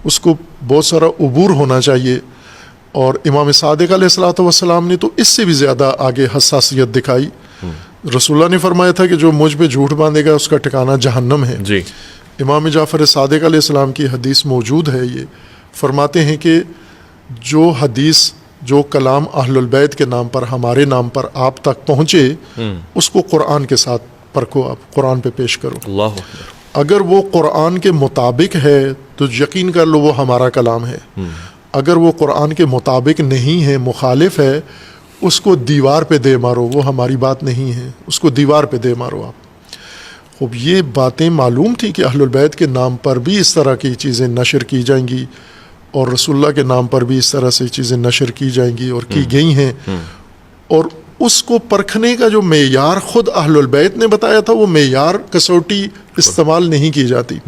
اس کو بہت سارا عبور ہونا چاہیے. اور امام صادق علیہ الصلوۃ والسلام نے تو اس سے بھی زیادہ آگے حساسیت دکھائی. رسول اللہ نے فرمایا تھا کہ جو مجھ پہ جھوٹ باندھے گا اس کا ٹھکانہ جہنم ہے. جی. امام جعفر صادق علیہ السلام کی حدیث موجود ہے، یہ فرماتے ہیں کہ جو حدیث، جو کلام اہل البیت کے نام پر، ہمارے نام پر آپ تک پہنچے، اس کو قرآن کے ساتھ پرکھو، آپ قرآن پہ پیش کرو. اللہ اکبر. اگر وہ قرآن کے مطابق ہے تو یقین کر لو وہ ہمارا کلام ہے. اگر وہ قرآن کے مطابق نہیں ہے، مخالف ہے، اس کو دیوار پہ دے مارو، وہ ہماری بات نہیں ہے، اس کو دیوار پہ دے مارو آپ. خوب یہ باتیں معلوم تھی کہ اہل البیت کے نام پر بھی اس طرح کی چیزیں نشر کی جائیں گی، اور رسول اللہ کے نام پر بھی اس طرح سے چیزیں نشر کی جائیں گی اور کی گئی ہیں. اور اس کو پرکھنے کا جو معیار خود اہل البیت نے بتایا تھا، وہ معیار کسوٹی استعمال نہیں کی جاتی،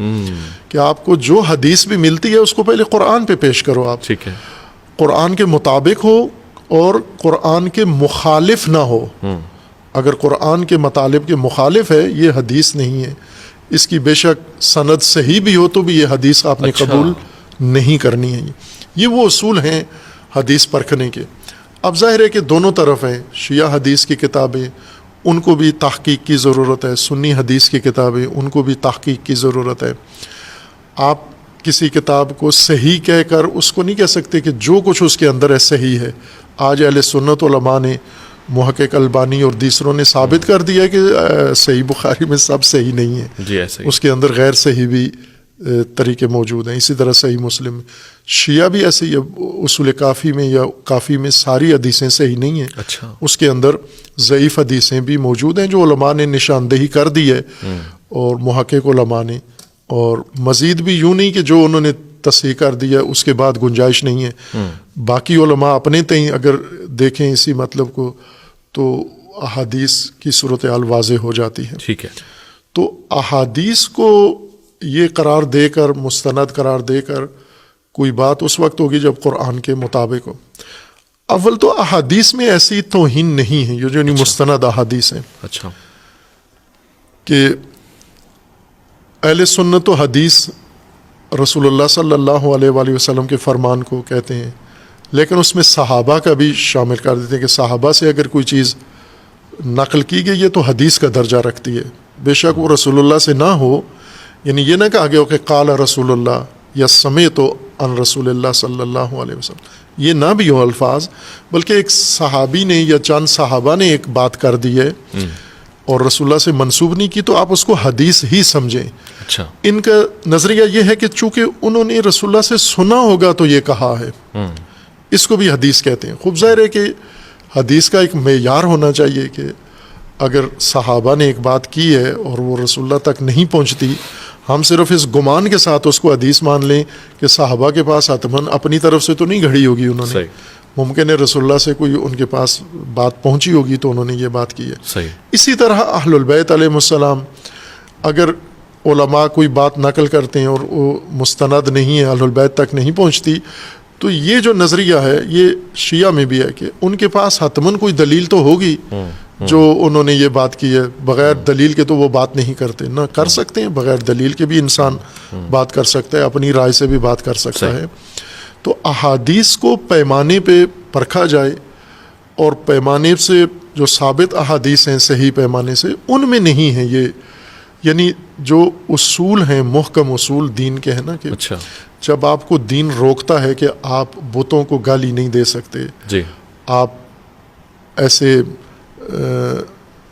کہ آپ کو جو حدیث بھی ملتی ہے اس کو پہلے قرآن پہ پیش کرو آپ. ٹھیک ہے. قرآن کے مطابق ہو اور قرآن کے مخالف نہ ہو. اگر قرآن کے مطالب کے مخالف ہے، یہ حدیث نہیں ہے. اس کی بے شک سند صحیح بھی ہو تو بھی یہ حدیث آپ نے قبول نہیں کرنی ہے. یہ وہ اصول ہیں حدیث پرکھنے کے. اب ظاہر ہے کہ دونوں طرف ہیں. شیعہ حدیث کی کتابیں، ان کو بھی تحقیق کی ضرورت ہے. سنی حدیث کی کتابیں، ان کو بھی تحقیق کی ضرورت ہے. آپ کسی کتاب کو صحیح کہہ کر اس کو نہیں کہہ سکتے کہ جو کچھ اس کے اندر ہے صحیح ہے. آج اہل سنت علماء نے، محقق البانی اور دوسروں نے ثابت کر دیا کہ صحیح بخاری میں سب صحیح نہیں ہے. جی ایسے اس کے اندر غیر صحیح بھی طریقے موجود ہیں. اسی طرح صحیح مسلم. شیعہ بھی ایسے ہی، اصول کافی میں یا کافی میں ساری حدیثیں صحیح نہیں ہیں. اچھا. اس کے اندر ضعیف حدیثیں بھی موجود ہیں جو علماء نے نشاندہی کر دی ہے، اور محقق علماء نے. اور مزید بھی یوں نہیں کہ جو انہوں نے تصحیح کر دیا اس کے بعد گنجائش نہیں ہے. باقی علماء اپنے تئیں اگر دیکھیں اسی مطلب کو تو احادیث کی صورتحال واضح ہو جاتی ہے. ٹھیک ہے. تو احادیث کو یہ قرار دے کر، مستند قرار دے کر کوئی بات اس وقت ہوگی جب قرآن کے مطابق ہو. اول تو احادیث میں ایسی توہین نہیں ہے، یہ جو مستند احادیث ہیں. اچھا. کہ اہل سنت و حدیث رسول اللہ صلی اللہ علیہ وآلہ وسلم کے فرمان کو کہتے ہیں، لیکن اس میں صحابہ کا بھی شامل کر دیتے ہیں کہ صحابہ سے اگر کوئی چیز نقل کی گئی ہے تو حدیث کا درجہ رکھتی ہے، بے شک وہ رسول اللہ سے نہ ہو. یعنی یہ نہ کہا گیا ہو کہ قال رسول اللہ یا سمیت عن رسول اللہ صلی اللہ علیہ وسلم، یہ نہ بھی ہو الفاظ، بلکہ ایک صحابی نے یا چند صحابہ نے ایک بات کر دی ہے اور رسول اللہ سے منسوب نہیں کی تو آپ اس کو حدیث ہی سمجھیں. اچھا. ان کا نظریہ یہ ہے کہ چونکہ انہوں نے رسول اللہ سے سنا ہوگا تو یہ کہا ہے، اس کو بھی حدیث کہتے ہیں. خوب ظاہر ہے کہ حدیث کا ایک معیار ہونا چاہیے کہ اگر صحابہ نے ایک بات کی ہے اور وہ رسول اللہ تک نہیں پہنچتی، ہم صرف اس گمان کے ساتھ اس کو حدیث مان لیں کہ صحابہ کے پاس حتماً اپنی طرف سے تو نہیں گھڑی ہوگی انہوں نے، ممکن ہے رسول اللہ سے کوئی ان کے پاس بات پہنچی ہوگی تو انہوں نے یہ بات کی ہے. صحیح. اسی طرح اہل البیت علیہم السلام، اگر علماء کوئی بات نقل کرتے ہیں اور وہ مستند نہیں ہے، اہل البیت تک نہیں پہنچتی، تو یہ جو نظریہ ہے یہ شیعہ میں بھی ہے کہ ان کے پاس حتماً کوئی دلیل تو ہوگی جو انہوں نے یہ بات کی ہے، بغیر دلیل کے تو وہ بات نہیں کرتے. نہ کر سکتے ہیں، بغیر دلیل کے بھی انسان بات کر سکتا ہے، اپنی رائے سے بھی بات کر سکتا ہے. تو احادیث کو پیمانے پہ پرکھا جائے اور پیمانے سے جو ثابت احادیث ہیں صحیح پیمانے سے، ان میں نہیں ہے یہ، یعنی جو اصول ہیں محکم اصول دین کے ہیں نا کہ اچھا. جب آپ کو دین روکتا ہے کہ آپ بتوں کو گالی نہیں دے سکتے، جی. آپ ایسے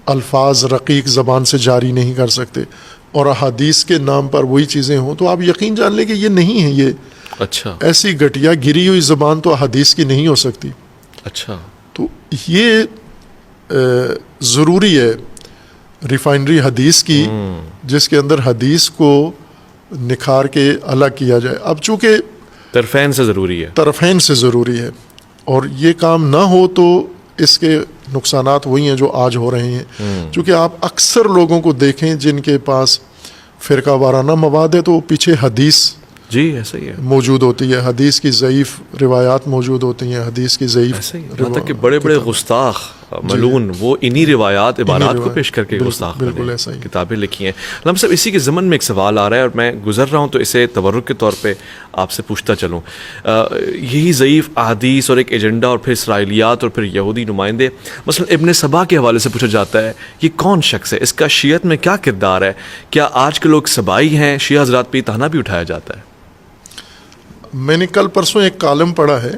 الفاظ رقیق زبان سے جاری نہیں کر سکتے، اور احادیث کے نام پر وہی چیزیں ہوں، تو آپ یقین جان لیں کہ یہ نہیں ہے، یہ اچھا. ایسی گھٹیا گری ہوئی زبان تو احادیث کی نہیں ہو سکتی. اچھا. تو یہ ضروری ہے ریفائنری حدیث کی، جس کے اندر حدیث کو نکھار کے الگ کیا جائے. اب چونکہ طرفین سے ضروری ہے، طرفین سے ضروری ہے، اور یہ کام نہ ہو تو اس کے نقصانات وہی ہیں جو آج ہو رہے ہیں. چونکہ آپ اکثر لوگوں کو دیکھیں جن کے پاس فرقہ وارانہ مواد ہے تو وہ پیچھے حدیث جی ایسا ہی ہے، موجود ہوتی ہے، حدیث کی ضعیف روایات موجود ہوتی ہیں، حدیث کی ضعیف ایسا ہی ہے. یہاں تک کہ بڑے بڑے گستاخ ملعون وہ انہی روایات عبارات کو پیش کر کے گستاخ بالکل ایسا ہی کتابیں لکھی ہیں. علامہ صاحب اسی کے ضمن میں ایک سوال آ رہا ہے اور میں گزر رہا ہوں تو اسے تبرک کے طور پہ آپ سے پوچھتا چلوں. یہی ضعیف احادیث اور ایک ایجنڈا اور پھر اسرائیلیات اور پھر یہودی نمائندے، مثلا ابن سبا کے حوالے سے پوچھا جاتا ہے یہ کون شخص ہے، اس کا شیعت میں کیا کردار ہے، کیا آج کے لوگ سبائی ہیں، شیعہ حضرات پہ یہ تانا بھی اٹھایا جاتا ہے؟ میں نے کل پرسوں ایک کالم پڑھا ہے،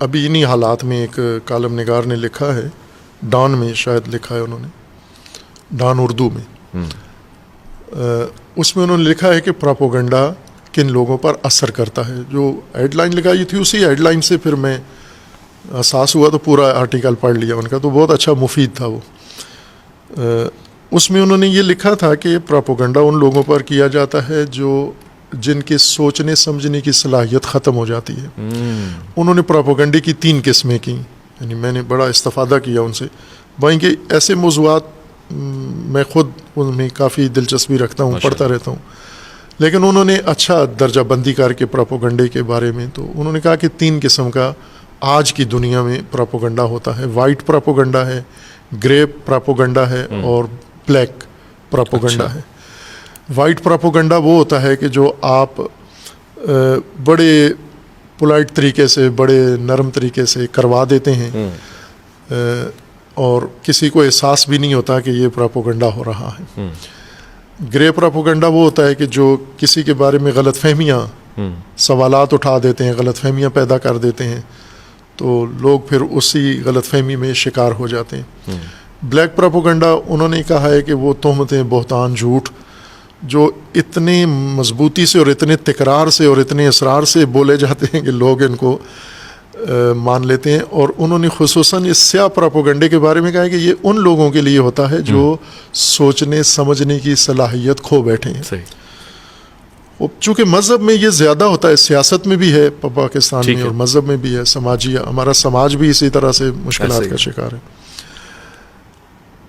ابھی انہی حالات میں ایک کالم نگار نے لکھا ہے، ڈان میں شاید لکھا ہے انہوں نے، ڈان اردو میں، اس میں انہوں نے لکھا ہے کہ پراپوگنڈا کن لوگوں پر اثر کرتا ہے. جو ہیڈ لائن لگائی تھی اسی ہیڈ لائن سے پھر میں احساس ہوا تو پورا آرٹیکل پڑھ لیا ان کا، تو بہت اچھا مفید تھا وہ. اس میں انہوں نے یہ لکھا تھا کہ پراپوگنڈا ان لوگوں پر کیا جاتا ہے جن کے سوچنے سمجھنے کی صلاحیت ختم ہو جاتی ہے. انہوں نے پراپوگنڈے کی 3 قسمیں کی، یعنی میں نے بڑا استفادہ کیا ان سے. بھائی کہ ایسے موضوعات میں خود ان میں کافی دلچسپی رکھتا ہوں، پڑھتا رہتا ہوں، لیکن انہوں نے اچھا درجہ بندی کر کے پراپوگنڈے کے بارے میں، تو انہوں نے کہا کہ 3 قسم کا آج کی دنیا میں پراپوگنڈا ہوتا ہے. وائٹ پراپوگنڈا ہے، گرے پراپوگنڈا ہے، اور بلیک پراپوگنڈا ہے. وائٹ پراپوگنڈا وہ ہوتا ہے کہ جو آپ بڑے پولائٹ طریقے سے، بڑے نرم طریقے سے کروا دیتے ہیں، اور کسی کو احساس بھی نہیں ہوتا کہ یہ پراپوگنڈا ہو رہا ہے. گرے پراپوگنڈا وہ ہوتا ہے کہ جو کسی کے بارے میں غلط فہمیاں، سوالات اٹھا دیتے ہیں، غلط فہمیاں پیدا کر دیتے ہیں، تو لوگ پھر اسی غلط فہمی میں شکار ہو جاتے ہیں. بلیک پراپوگنڈا انہوں نے کہا ہے کہ وہ تہمتیں، بہتان، جھوٹ جو اتنے مضبوطی سے اور اتنے تکرار سے اور اتنے اصرار سے بولے جاتے ہیں کہ لوگ ان کو مان لیتے ہیں. اور انہوں نے خصوصاً اس سیاہ پراپوگنڈے کے بارے میں کہا ہے کہ یہ ان لوگوں کے لیے ہوتا ہے جو سوچنے سمجھنے کی صلاحیت کھو بیٹھے ہیں. چونکہ مذہب میں یہ زیادہ ہوتا ہے، سیاست میں بھی ہے پاکستان میں، اور مذہب میں بھی ہے، سماجی، ہمارا سماج بھی اسی طرح سے مشکلات کا شکار ہے.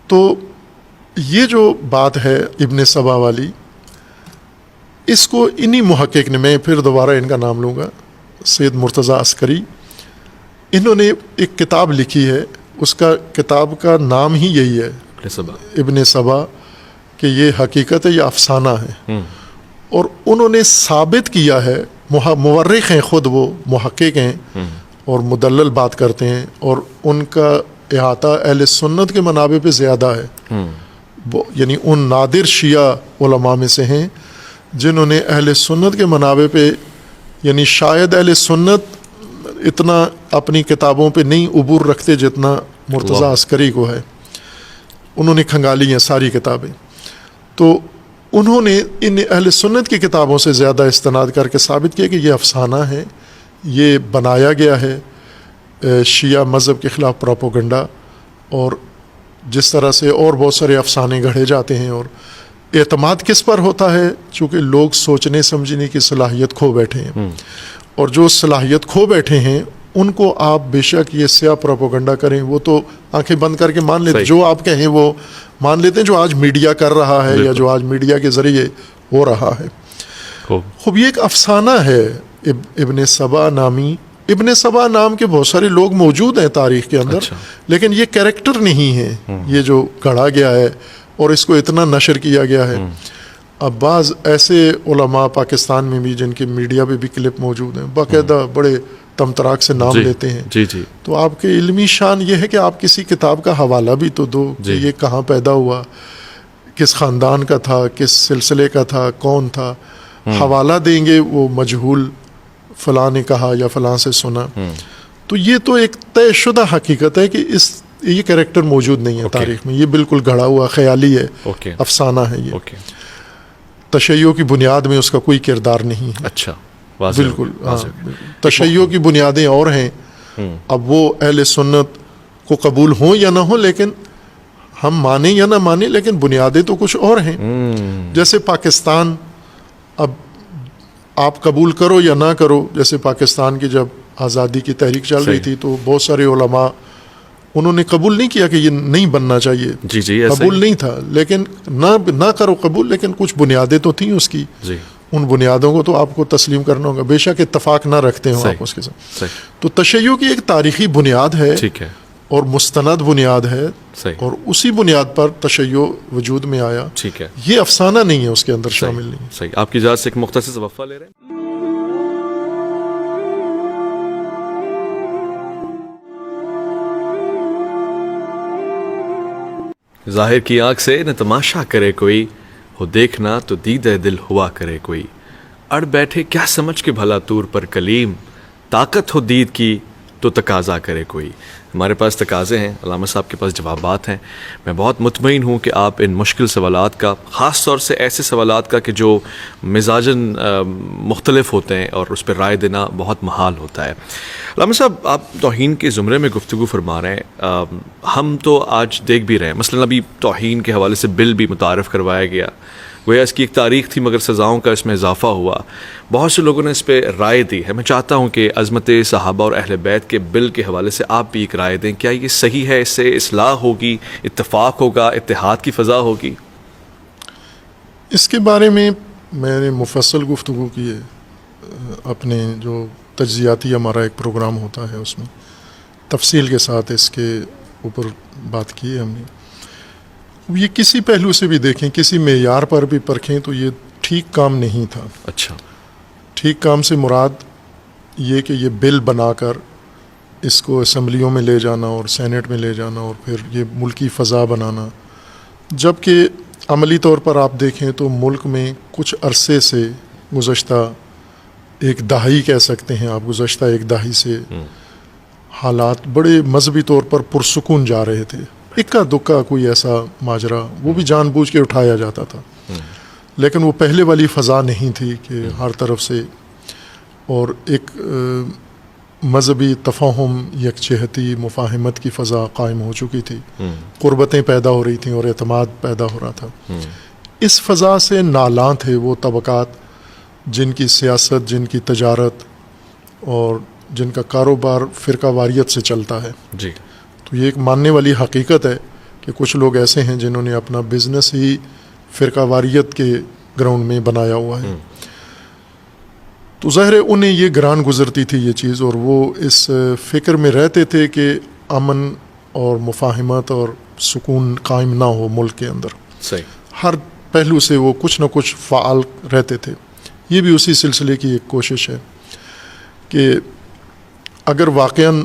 تو یہ جو بات ہے ابن سبا والی، اس کو انہی محقق نے، میں پھر دوبارہ ان کا نام لوں گا، سید مرتضیٰ عسکری، انہوں نے ایک کتاب لکھی ہے، اس کا کتاب کا نام ہی یہی ہے، ابن سبا کہ یہ حقیقت ہے، یہ افسانہ ہے. اور انہوں نے ثابت کیا ہے، مورخ ہیں خود، وہ محقق ہیں اور مدلل بات کرتے ہیں، اور ان کا احاطہ اہل سنت کے منابع پہ زیادہ ہے. یعنی ان نادر شیعہ علماء میں سے ہیں جنہوں نے اہل سنت کے منابع پہ، یعنی شاید اہل سنت اتنا اپنی کتابوں پہ نہیں عبور رکھتے جتنا مرتضیٰ عسکری کو ہے. انہوں نے کھنگالی ہیں ساری کتابیں، تو انہوں نے ان اہل سنت کی کتابوں سے زیادہ استناد کر کے ثابت کیا کہ یہ افسانہ ہے، یہ بنایا گیا ہے شیعہ مذہب کے خلاف پروپیگنڈا. اور جس طرح سے اور بہت سارے افسانے گھڑے جاتے ہیں، اور اعتماد کس پر ہوتا ہے؟ چونکہ لوگ سوچنے سمجھنے کی صلاحیت کھو بیٹھے ہیں، اور جو صلاحیت کھو بیٹھے ہیں ان کو آپ بے شک یہ سیاہ پروپیگنڈا کریں، وہ تو آنکھیں بند کر کے مان لیتے ہیں، جو آپ کہیں وہ مان لیتے ہیں، جو آج میڈیا کر رہا ہے یا جو آج میڈیا کے ذریعے ہو رہا ہے. خوب یہ ایک افسانہ ہے. ابن سبا نامی، ابن سبا نام کے بہت سارے لوگ موجود ہیں تاریخ کے اندر، لیکن یہ کریکٹر نہیں ہے یہ جو گھڑا گیا ہے اور اس کو اتنا نشر کیا گیا ہے. اب بعض ایسے علماء پاکستان میں بھی جن کے میڈیا پہ بھی کلپ موجود ہیں، باقاعدہ بڑے تمتراک سے نام لیتے ہیں. تو آپ کے علمی شان یہ ہے کہ آپ کسی کتاب کا حوالہ بھی تو دو کہ یہ کہاں پیدا ہوا، کس خاندان کا تھا، کس سلسلے کا تھا، کون تھا. حوالہ دیں گے وہ مجہول، فلاں نے کہا یا فلاں سے سنا. تو یہ تو ایک طے شدہ حقیقت ہے کہ یہ کریکٹر موجود نہیں ہے تاریخ میں، یہ بالکل گھڑا ہوا خیالی ہے، افسانہ ہے. یہ تشیع کی بنیاد میں اس کا کوئی کردار نہیں ہے. اچھا، بالکل. تشیع کی بنیادیں اور ہیں. اب وہ اہل سنت کو قبول ہوں یا نہ ہوں، لیکن ہم مانیں یا نہ مانیں، لیکن بنیادیں تو کچھ اور ہیں. جیسے پاکستان، اب آپ قبول کرو یا نہ کرو، جیسے پاکستان کی جب آزادی کی تحریک چل رہی تھی تو بہت سارے علماء انہوں نے قبول نہیں کیا کہ یہ نہیں بننا چاہیے. قبول نہیں تھا، لیکن نہ کرو قبول، لیکن کچھ بنیادیں تو تھیں اس کی. ان بنیادوں کو تو آپ کو تسلیم کرنا ہوگا، بے شک اتفاق نہ رکھتے ہوں آپ اس کے ساتھ. تو تشیع کی ایک تاریخی بنیاد ہے اور مستند بنیاد ہے، اور اسی بنیاد پر تشیع وجود میں آیا. یہ افسانہ نہیں ہے، اس کے اندر شامل نہیں. صحیح. آپ کی اجازت سے ایک مختصر وقفہ لے رہے ہیں. ظاہر کی آنکھ سے نہ تماشا کرے کوئی، ہو دیکھنا تو دید دل ہوا کرے کوئی. اڑ بیٹھے کیا سمجھ کے بھلا طور پر کلیم، طاقت ہو دید کی تو تقاضا کرے کوئی. ہمارے پاس تقاضے ہیں، علامہ صاحب کے پاس جوابات ہیں. میں بہت مطمئن ہوں کہ آپ ان مشکل سوالات کا، خاص طور سے ایسے سوالات کا کہ جو مزاجاً مختلف ہوتے ہیں اور اس پہ رائے دینا بہت محال ہوتا ہے. علامہ صاحب، آپ توہین کے زمرے میں گفتگو فرما رہے ہیں. ہم تو آج دیکھ بھی رہے ہیں، مثلاً ابھی توہین کے حوالے سے بل بھی متعارف کروایا گیا. گویا اس کی ایک تاریخ تھی مگر سزاؤں کا اس میں اضافہ ہوا. بہت سے لوگوں نے اس پہ رائے دی ہے. میں چاہتا ہوں کہ عظمت صحابہ اور اہل بیت کے بل کے حوالے سے آپ بھی ایک رائے دیں. کیا یہ صحیح ہے؟ اس سے اصلاح ہوگی، اتفاق ہوگا، اتحاد کی فضا ہوگی؟ اس کے بارے میں میں نے مفصل گفتگو کی ہے. اپنے جو تجزیاتی ہمارا ایک پروگرام ہوتا ہے اس میں تفصیل کے ساتھ اس کے اوپر بات کی ہے ہم نے. یہ کسی پہلو سے بھی دیکھیں، کسی معیار پر بھی پرکھیں تو یہ ٹھیک کام نہیں تھا. اچھا. ٹھیک کام سے مراد یہ کہ یہ بل بنا کر اس کو اسمبلیوں میں لے جانا اور سینٹ میں لے جانا اور پھر یہ ملکی فضا بنانا، جبکہ عملی طور پر آپ دیکھیں تو ملک میں کچھ عرصے سے، گزشتہ ایک دہائی کہہ سکتے ہیں آپ، گزشتہ ایک دہائی سے حالات بڑے مذہبی طور پر پرسکون جا رہے تھے. اکا دکا کوئی ایسا ماجرا وہ بھی جان بوجھ کے اٹھایا جاتا تھا، لیکن وہ پہلے والی فضا نہیں تھی کہ ہر طرف سے، اور ایک مذہبی تفاہم، یکجہتی، مفاہمت کی فضا قائم ہو چکی تھی. قربتیں پیدا ہو رہی تھیں اور اعتماد پیدا ہو رہا تھا. اس فضا سے نالاں تھے وہ طبقات جن کی سیاست، جن کی تجارت اور جن کا کاروبار فرقہ واریت سے چلتا ہے. جی. تو یہ ایک ماننے والی حقیقت ہے کہ کچھ لوگ ایسے ہیں جنہوں نے اپنا بزنس ہی فرقہ واریت کے گراؤنڈ میں بنایا ہوا ہے. تو ظاہر ہے انہیں یہ گران گزرتی تھی یہ چیز، اور وہ اس فکر میں رہتے تھے کہ امن اور مفاہمت اور سکون قائم نہ ہو ملک کے اندر. صحیح. ہر پہلو سے وہ کچھ نہ کچھ فعال رہتے تھے. یہ بھی اسی سلسلے کی ایک کوشش ہے کہ اگر واقعاً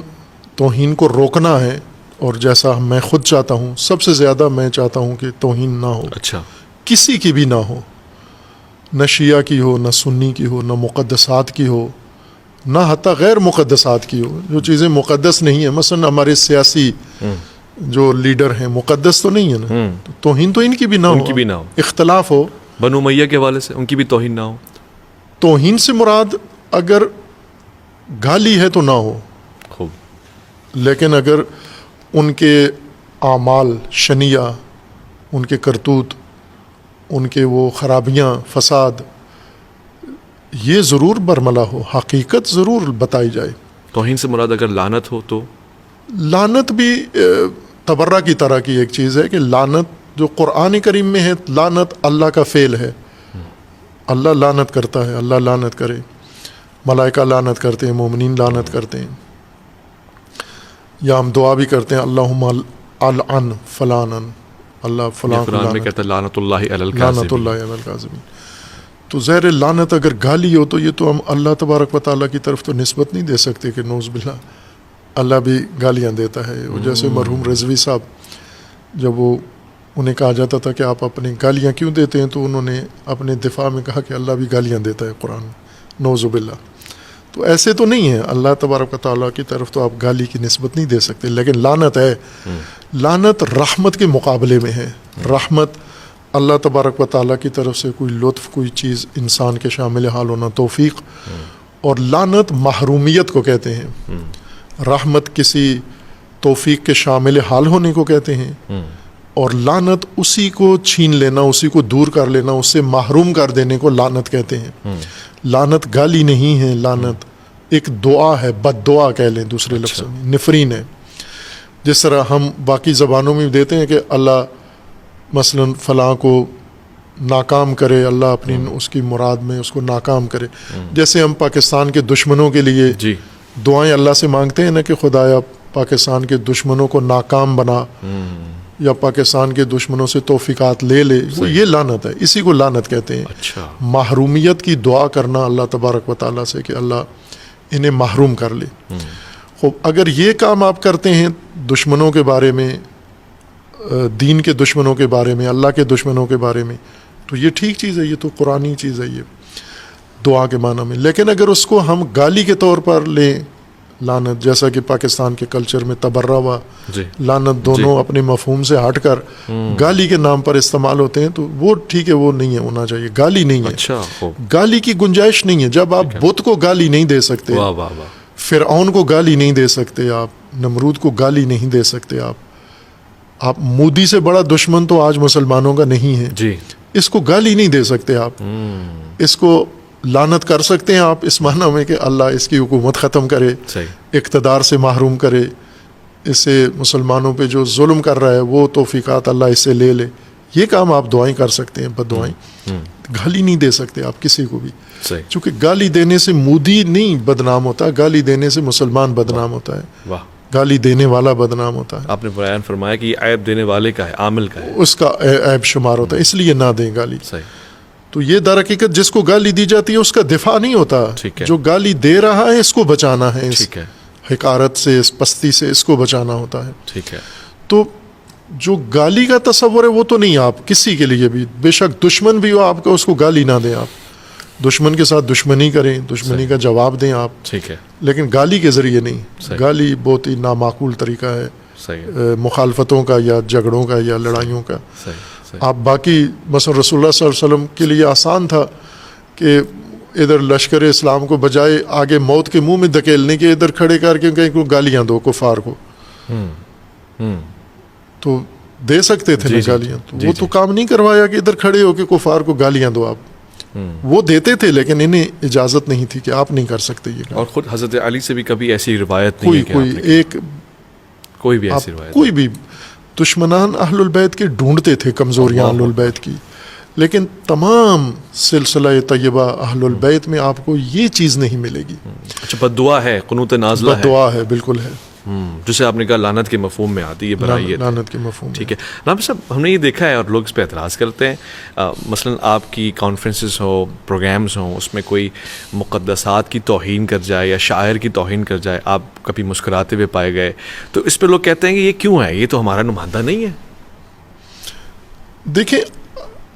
توہین کو روکنا ہے، اور جیسا میں خود چاہتا ہوں، سب سے زیادہ میں چاہتا ہوں کہ توہین نہ ہو، اچھا، کسی کی بھی نہ ہو، نہ شیعہ کی ہو، نہ سنی کی ہو، نہ مقدسات کی ہو، نہ حتیٰ غیر مقدسات کی ہو. جو چیزیں مقدس نہیں ہیں، مثلا ہمارے سیاسی جو لیڈر ہیں مقدس تو نہیں ہے نا، تو توہین تو ان کی بھی نہ ان ہو، کی بھی نہ ہو. اختلاف ہو. بنو امیہ کے حوالے سے ان کی بھی توہین نہ ہو. توہین سے مراد اگر گالی ہے تو نہ ہو، خوب. لیکن اگر ان کے اعمال شنیع، ان کے کرتوت، ان کے وہ خرابیاں، فساد، یہ ضرور برملا ہو، حقیقت ضرور بتائی جائے. توہین سے مراد اگر لعنت ہو تو لعنت بھی تبرہ کی طرح کی ایک چیز ہے کہ لعنت جو قرآن کریم میں ہے، لعنت اللہ کا فعل ہے. اللہ لعنت کرتا ہے، اللہ لعنت کرے. ملائکہ لعنت کرتے ہیں، مومنین لعنت کرتے ہیں. یا ہم دعا بھی کرتے ہیں اللہم العن فلانن، اللہ فلاں کو قرآن میں کہتا ہے لعنت اللہ علی لعنت الکاذبین. اللہ علی الکاذبین. تو زہر لعنت اگر گالی ہو تو یہ تو ہم اللہ تبارک و تعالیٰ کی طرف تو نسبت نہیں دے سکتے کہ نعوذ باللہ اللہ بھی گالیاں دیتا ہے. جیسے مرحوم رضوی صاحب، جب وہ انہیں کہا جاتا تھا کہ آپ اپنی گالیاں کیوں دیتے ہیں، تو انہوں نے اپنے دفاع میں کہا کہ اللہ بھی گالیاں دیتا ہے قرآن میں، نعوذ باللہ. تو ایسے تو نہیں ہے، اللہ تبارک و تعالیٰ کی طرف تو آپ گالی کی نسبت نہیں دے سکتے. لیکن لعنت ہے، لعنت رحمت کے مقابلے میں ہے. رحمت اللہ تبارک و تعالیٰ کی طرف سے کوئی لطف، کوئی چیز انسان کے شامل حال ہونا، توفیق. اور لعنت محرومیت کو کہتے ہیں. رحمت کسی توفیق کے شامل حال ہونے کو کہتے ہیں، اور لعنت اسی کو چھین لینا، اسی کو دور کر لینا، اس سے محروم کر دینے کو لعنت کہتے ہیں. لعنت گالی نہیں ہے، لعنت ایک دعا ہے، بد دعا کہہ لیں دوسرے لفظوں میں، نفرین ہے. جس طرح ہم باقی زبانوں میں دیتے ہیں کہ اللہ مثلا فلاں کو ناکام کرے، اللہ اپنی اس کی مراد میں اس کو ناکام کرے. جیسے ہم پاکستان کے دشمنوں کے لیے جی دعائیں اللہ سے مانگتے ہیں نا کہ خدایا پاکستان کے دشمنوں کو ناکام بنا، یا پاکستان کے دشمنوں سے توفیقات لے لے، وہ یہ لعنت ہے، اسی کو لعنت کہتے ہیں. اچھا، محرومیت کی دعا کرنا اللہ تبارک و تعالیٰ سے کہ اللہ انہیں محروم کر لے. خوب، اگر یہ کام آپ کرتے ہیں دشمنوں کے بارے میں، دین کے دشمنوں کے بارے میں، اللہ کے دشمنوں کے بارے میں، تو یہ ٹھیک چیز ہے، یہ تو قرآنی چیز ہے یہ دعا کے معنی میں. لیکن اگر اس کو ہم گالی کے طور پر لیں، لعنت، جیسا کہ پاکستان کے کلچر میں تبرہ و جی لعنت دونوں اپنے مفہوم سے ہٹ کر گالی کے نام پر استعمال ہوتے ہیں، تو وہ ٹھیک ہے، وہ نہیں ہے، ہونا چاہیے. گالی نہیں ہے، اچھا، خوب. گالی کی گنجائش نہیں ہے. جب آپ بت کو گالی نہیں دے سکتے، واہ واہ واہ. فرعون کو گالی نہیں دے سکتے آپ، نمرود کو گالی نہیں دے سکتے آپ مودی سے بڑا دشمن تو آج مسلمانوں کا نہیں ہے، جی اس کو گالی نہیں دے سکتے آپ. اس کو لعنت کر سکتے ہیں آپ اس معنی میں کہ اللہ اس کی حکومت ختم کرے، صحیح. اقتدار سے محروم کرے، اس سے مسلمانوں پہ جو ظلم کر رہا ہے وہ توفیقات اللہ اس سے لے لے. یہ کام آپ دعائیں کر سکتے ہیں، بد دعائیں. گالی نہیں دے سکتے آپ کسی کو بھی، صحیح. چونکہ گالی دینے سے مودی نہیں بدنام ہوتا، گالی دینے سے مسلمان بدنام ہوتا ہے، واہ. گالی دینے والا بدنام ہوتا ہے، آپ نے بیان فرمایا کہ یہ عیب دینے والے کا ہے، عامل کا ہے. اس کا عیب شمار ہوتا ہے، اس لیے نہ دیں گالی. صحیح. تو یہ در حقیقت جس کو گالی دی جاتی ہے اس کا دفاع نہیں ہوتا، ٹھیک ہے. جو گالی دے رہا ہے اس کو بچانا ہے، اس ٹھیک ہے، حقارت سے، اس پستی سے اس کو بچانا ہوتا ہے. ٹھیک ہے. تو جو گالی کا تصور ہے وہ تو نہیں آپ کسی کے لیے بھی، بے شک دشمن بھی ہو آپ کا، اس کو گالی نہ دیں. آپ دشمن کے ساتھ دشمنی کریں، دشمنی کا جواب دیں آپ، ٹھیک ہے. لیکن گالی کے ذریعے نہیں. صحیح. گالی بہت ہی نامعقول طریقہ ہے صحیح. مخالفتوں کا یا جھگڑوں کا یا لڑائیوں کا. صحیح. آپ باقی مثلا رسول اللہ صلی اللہ علیہ وسلم کے لیے آسان تھا کہ ادھر لشکر اسلام کو بجائے آگے موت کے منہ میں دھکیلنے کے ادھر کھڑے کر کے کہیں کو گالیاں دو کفار کو، تو دے سکتے تھے نا گالیاں. تو وہ تو کام نہیں کروایا کہ ادھر کھڑے ہو کے کفار کو گالیاں دو آپ. وہ دیتے تھے لیکن انہیں اجازت نہیں تھی کہ آپ نہیں کر سکتے یہ. اور خود حضرت علی سے بھی کبھی ایسی روایت نہیں ہے کہ کوئی ایک کوئی بھی ایسی روایت کوئی بھی دشمنان اہل البیت کے ڈھونڈتے تھے کمزوریاں اہل البیت کی، لیکن تمام سلسلہ طیبہ اہل البیت میں آپ کو یہ چیز نہیں ملے گی. اچھا، بد دعا ہے، قنوت نازلہ ہے. بد دعا ہے، بالکل ہے. جسے آپ نے کہا لعنت کے مفہوم میں آتی ہے برائیت. لعنت کے مفہوم. ٹھیک ہے ناظر صاحب، ہم نے یہ دیکھا ہے اور لوگ اس پہ اعتراض کرتے ہیں، مثلا آپ کی کانفرنسز ہو، پروگرامز ہوں، اس میں کوئی مقدسات کی توہین کر جائے یا شاعر کی توہین کر جائے، آپ کبھی مسکراتے ہوئے پائے گئے، تو اس پہ لوگ کہتے ہیں کہ یہ کیوں ہے، یہ تو ہمارا نمائندہ نہیں ہے. دیکھیں،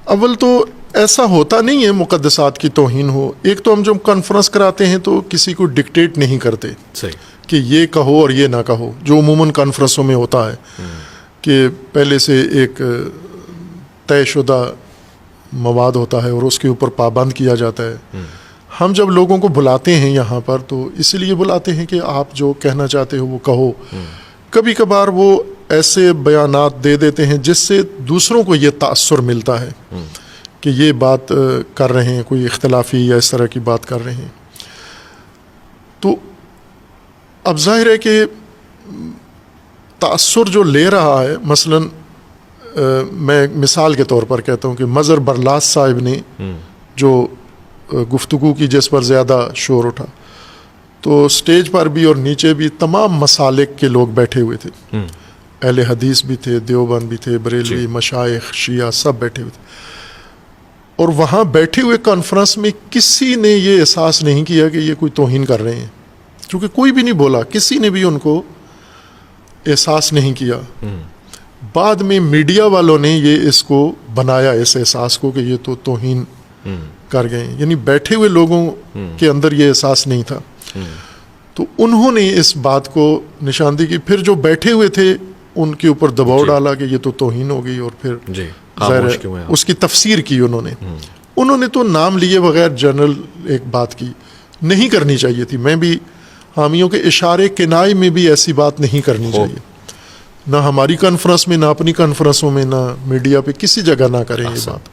اول تو ایسا ہوتا نہیں ہے مقدسات کی توہین ہو. ایک تو ہم جب کانفرنس کراتے ہیں تو کسی کو ڈکٹیٹ نہیں کرتے صحیح کہ یہ کہو اور یہ نہ کہو، جو عموماً کانفرنسوں میں ہوتا ہے کہ پہلے سے ایک طے شدہ مواد ہوتا ہے اور اس کے اوپر پابند کیا جاتا ہے. ہم جب لوگوں کو بلاتے ہیں یہاں پر تو اس لیے بلاتے ہیں کہ آپ جو کہنا چاہتے ہو وہ کہو. کبھی کبھار وہ ایسے بیانات دے دیتے ہیں جس سے دوسروں کو یہ تأثر ملتا ہے کہ یہ بات کر رہے ہیں، کوئی اختلافی یا اس طرح کی بات کر رہے ہیں. تو اب ظاہر ہے کہ تأثر جو لے رہا ہے، مثلا میں مثال کے طور پر کہتا ہوں کہ مظہر برلاس صاحب نے جو گفتگو کی جس پر زیادہ شور اٹھا، تو سٹیج پر بھی اور نیچے بھی تمام مسالک کے لوگ بیٹھے ہوئے تھے. اہل حدیث بھی تھے، دیوبند بھی تھے، بریلوی، مشائخ، شیعہ، سب بیٹھے ہوئے تھے. اور وہاں بیٹھے ہوئے کانفرنس میں کسی نے یہ احساس نہیں کیا کہ یہ کوئی توہین کر رہے ہیں، کیونکہ کوئی بھی نہیں بولا، کسی نے بھی ان کو احساس نہیں کیا. بعد میں میڈیا والوں نے یہ اس کو بنایا، اس احساس کو، کہ یہ تو توہین کر گئے. یعنی بیٹھے ہوئے لوگوں کے اندر یہ احساس نہیں تھا. تو انہوں نے اس بات کو نشاندہی کی. پھر جو بیٹھے ہوئے تھے ان کے اوپر دباؤ ڈالا کہ یہ تو توہین ہو گئی، اور پھر ظاہر اس کی تفسیر کی انہوں نے تو نام لیے بغیر جنرل ایک بات کی. نہیں کرنی چاہیے تھی. میں بھی حامیوں کے اشارے کنائے میں بھی ایسی بات نہیں کرنی چاہیے، نہ ہماری کانفرنس میں، نہ اپنی کانفرنسوں میں، نہ میڈیا پہ، کسی جگہ نہ کریں یہ بات.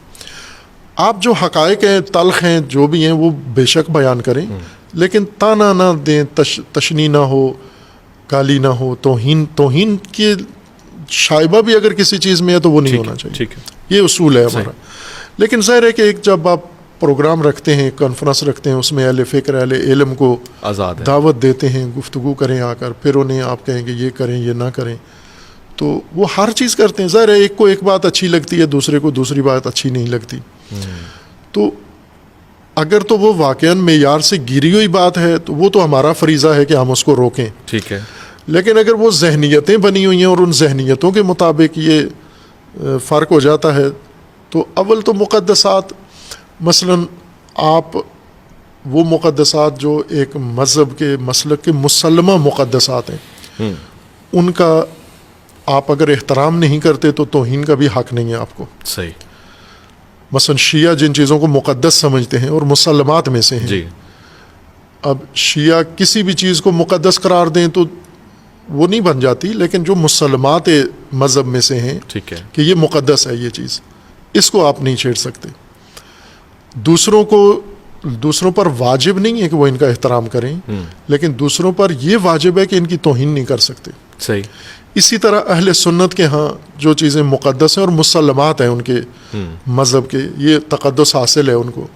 آپ جو حقائق ہیں، تلخ ہیں، جو بھی ہیں، وہ بے شک بیان کریں، لیکن تانا نہ دیں، تشنی نہ ہو، گالی نہ ہو، توہین کی شائبہ بھی اگر کسی چیز میں ہے تو وہ نہیں ہونا چاہیے. یہ اصول ہے ہمارا. لیکن ظاہر ہے کہ ایک جب آپ پروگرام رکھتے ہیں، کانفرنس رکھتے ہیں، اس میں اہل فکر، اہل علم کو دعوت دیتے ہیں، گفتگو کریں آ کر، پھر انہیں آپ کہیں کہ یہ کریں، یہ نہ کریں، تو وہ ہر چیز کرتے ہیں. ظاہر ہے ایک کو ایک بات اچھی لگتی ہے، دوسرے کو دوسری بات اچھی نہیں لگتی. تو اگر تو وہ واقعاً معیار سے گری ہوئی بات ہے تو وہ تو ہمارا فریضہ ہے کہ ہم اس کو روکیں. ٹھیک ہے. لیکن اگر وہ ذہنیتیں بنی ہوئی ہیں اور ان ذہنیتوں کے مطابق یہ فرق ہو جاتا ہے، تو اول تو مقدسات، مثلا آپ وہ مقدسات جو ایک مذہب کے مسلک کے مسلمہ مقدسات ہیں، ان کا آپ اگر احترام نہیں کرتے تو توہین کا بھی حق نہیں ہے آپ کو. صحیح. مثلا شیعہ جن چیزوں کو مقدس سمجھتے ہیں اور مسلمات میں سے ہیں، اب شیعہ کسی بھی چیز کو مقدس قرار دیں تو وہ نہیں بن جاتی، لیکن جو مسلمات مذہب میں سے ہیں ٹھیک ہے کہ یہ مقدس ہے، یہ چیز، اس کو آپ نہیں چھیڑ سکتے. دوسروں پر واجب نہیں ہے کہ وہ ان کا احترام کریں، لیکن دوسروں پر یہ واجب ہے کہ ان کی توہین نہیں کر سکتے. صحیح. اسی طرح اہل سنت کے ہاں جو چیزیں مقدس ہیں اور مسلمات ہیں ان کے مذہب کے، یہ تقدس حاصل ہے ان کو.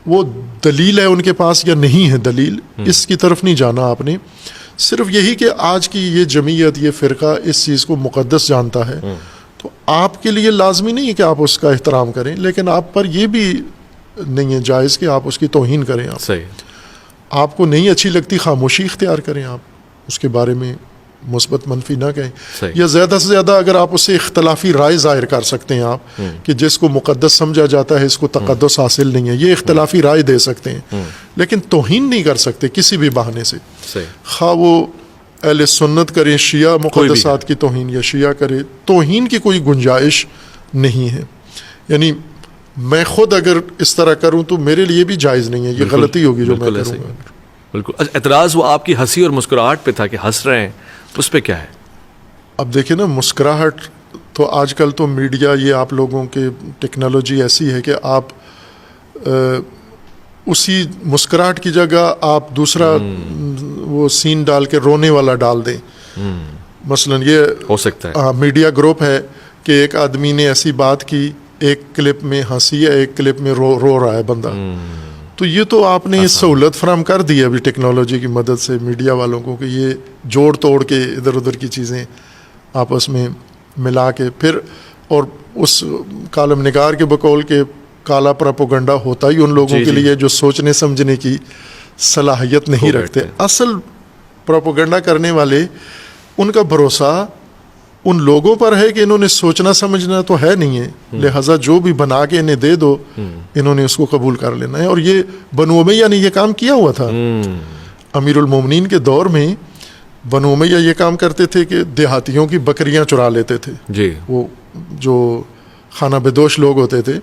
وہ دلیل ہے ان کے پاس یا نہیں ہے دلیل، اس کی طرف نہیں جانا آپ نے. صرف یہی کہ آج کی یہ جمعیت، یہ فرقہ اس چیز کو مقدس جانتا ہے، تو آپ کے لیے لازمی نہیں ہے کہ آپ اس کا احترام کریں، لیکن آپ پر یہ بھی نہیں ہے جائز کہ آپ اس کی توہین کریں. آپ کو نہیں اچھی لگتی، خاموشی اختیار کریں، آپ اس کے بارے میں مثبت منفی نہ کہیں، یا زیادہ سے زیادہ اگر آپ اس سے اختلافی رائے ظاہر کر سکتے ہیں آپ کہ جس کو مقدس سمجھا جاتا ہے اس کو تقدس حاصل نہیں ہے، یہ اختلافی رائے دے سکتے ہیں، لیکن توہین نہیں کر سکتے کسی بھی بہانے سے. خواہ وہ اہل سنت کرے شیعہ مقدسات کی توہین یا شیعہ کرے، توہین کی کوئی گنجائش نہیں ہے. یعنی میں خود اگر اس طرح کروں تو میرے لیے بھی جائز نہیں ہے، یہ غلطی ہوگی جو میں کروں گا. بالکل. اعتراض وہ آپ کی ہنسی اور مسکراہٹ پہ تھا کہ ہنس رہے ہیں، اس پہ کیا ہے؟ اب دیکھیں نا، مسکراہٹ تو آج کل تو میڈیا، یہ آپ لوگوں کے ٹیکنالوجی ایسی ہے کہ آپ اسی مسکراہٹ کی جگہ آپ دوسرا وہ سین ڈال کے رونے والا ڈال دیں. مثلا یہ ہو سکتا ہے میڈیا گروپ ہے کہ ایک آدمی نے ایسی بات کی، ایک کلپ میں ہنسی ہے، ایک کلپ میں رو رہا ہے بندہ، تو یہ تو آپ نے سہولت فراہم کر دی ہے ابھی ٹیکنالوجی کی مدد سے میڈیا والوں کو کہ یہ جوڑ توڑ کے ادھر ادھر کی چیزیں آپس میں ملا کے پھر، اور اس کالم نگار کے بقول کے کالا پراپوگنڈا ہوتا ہی ان لوگوں کے لیے جو سوچنے سمجھنے کی صلاحیت نہیں رکھتے. اصل پراپوگنڈا کرنے والے ان کا بھروسہ ان لوگوں پر ہے کہ انہوں نے سوچنا سمجھنا تو ہے نہیں ہے، لہٰذا جو بھی بنا کے انہیں دے دو انہوں نے اس کو قبول کر لینا ہے. اور یہ بنو امیہ نے یہ کام کیا ہوا تھا. امیر المومنین کے دور میں بنو امیہ یہ کام کرتے تھے کہ دیہاتیوں کی بکریاں چرا لیتے تھے. وہ جو خانہ بدوش لوگ ہوتے تھے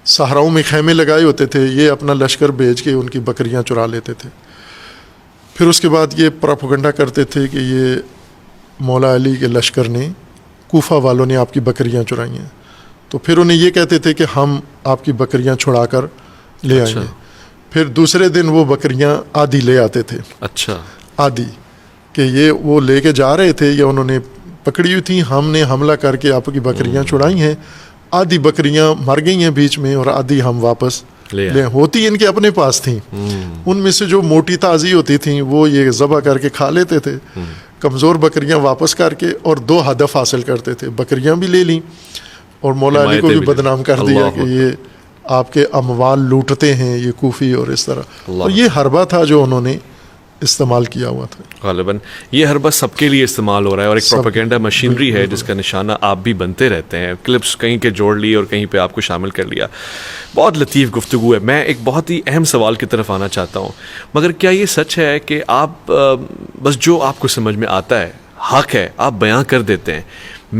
صحراؤں میں خیمے لگائے ہوتے تھے، یہ اپنا لشکر بھیج کے ان کی بکریاں چرا لیتے تھے. پھر اس کے بعد یہ پراپوگنڈا کرتے تھے کہ یہ مولا علی کے لشکر نے، کوفہ والوں نے آپ کی بکریاں چرائی ہیں. تو پھر انہیں یہ کہتے تھے کہ ہم آپ کی بکریاں چھڑا کر لے آئیں گے. پھر دوسرے دن وہ بکریاں آدھی لے آتے تھے. آدھی کہ یہ وہ لے کے جا رہے تھے یا انہوں نے پکڑی ہوئی تھیں، ہم نے حملہ کر کے آپ کی بکریاں چھڑائی ہیں، آدھی بکریاں مر گئی ہیں بیچ میں اور آدھی ہم واپس لے ہوتی ان کے اپنے پاس تھیں. ان میں سے جو موٹی تازی ہوتی تھیں وہ یہ ذبح کر کے کھا لیتے تھے، کمزور بکریاں واپس کر کے، اور 2 ہدف حاصل کرتے تھے، بکریاں بھی لے لیں اور مولا علی کو بھی بدنام کر دیا کہ یہ آپ کے اموال لوٹتے ہیں یہ کوفی اور اس طرح. اور یہ حربہ تھا جو انہوں نے استعمال کیا ہوا تھا. غالباً یہ حربہ سب کے لیے استعمال ہو رہا ہے اور ایک پروپیگنڈا مشینری ہے جس کا نشانہ آپ بھی بنتے رہتے ہیں. کلپس کہیں کے جوڑ لی اور کہیں پہ آپ کو شامل کر لیا. بہت لطیف گفتگو ہے. میں ایک بہت ہی اہم سوال کی طرف آنا چاہتا ہوں، مگر کیا یہ سچ ہے کہ آپ بس جو آپ کو سمجھ میں آتا ہے حق ہے آپ بیان کر دیتے ہیں؟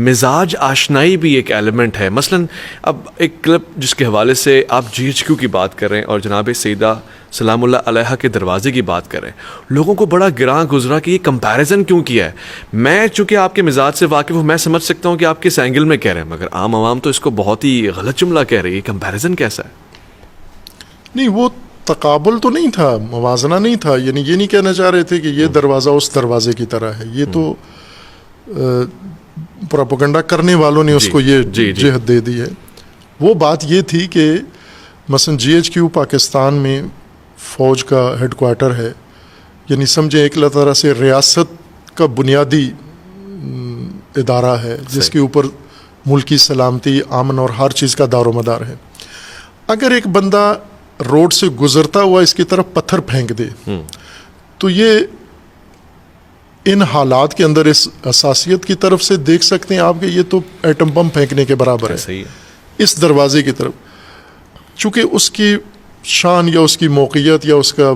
مزاج آشنائی بھی ایک ایلیمنٹ ہے. مثلاً اب ایک کلپ جس کے حوالے سے آپ GHQ کی بات کر رہے ہیں اور جناب سیدہ سلام اللہ علیہ کے دروازے کی بات کر رہے ہیں، لوگوں کو بڑا گراں گزرا کہ یہ کمپیریزن کیوں کیا ہے. میں چونکہ آپ کے مزاج سے واقف ہوں، میں سمجھ سکتا ہوں کہ آپ کس اینگل میں کہہ رہے ہیں، مگر عام عوام تو اس کو بہت ہی غلط جملہ کہہ رہی ہے. کمپیریزن کیسا ہے؟ نہیں، وہ تقابل تو نہیں تھا، موازنہ نہیں تھا. یعنی یہ نہیں کہنا چاہ رہے تھے کہ یہ دروازہ اس دروازے کی طرح ہے. یہ تو پروپیگنڈا کرنے والوں نے اس کو یہ جہت دے دی ہے. وہ بات یہ تھی کہ مثلا GHQ پاکستان میں فوج کا ہیڈ کوارٹر ہے، یعنی سمجھیں ایک طرح سے ریاست کا بنیادی ادارہ ہے جس کے اوپر ملکی سلامتی، امن اور ہر چیز کا دار و مدار ہے. اگر ایک بندہ روڈ سے گزرتا ہوا اس کی طرف پتھر پھینک دے تو یہ ان حالات کے اندر اس حساسیت کی طرف سے دیکھ سکتے ہیں آپ کہ یہ تو ایٹم بم پھینکنے کے برابر ہے اس دروازے کی طرف. چونکہ اس کی شان یا اس کی موقعیت یا اس کا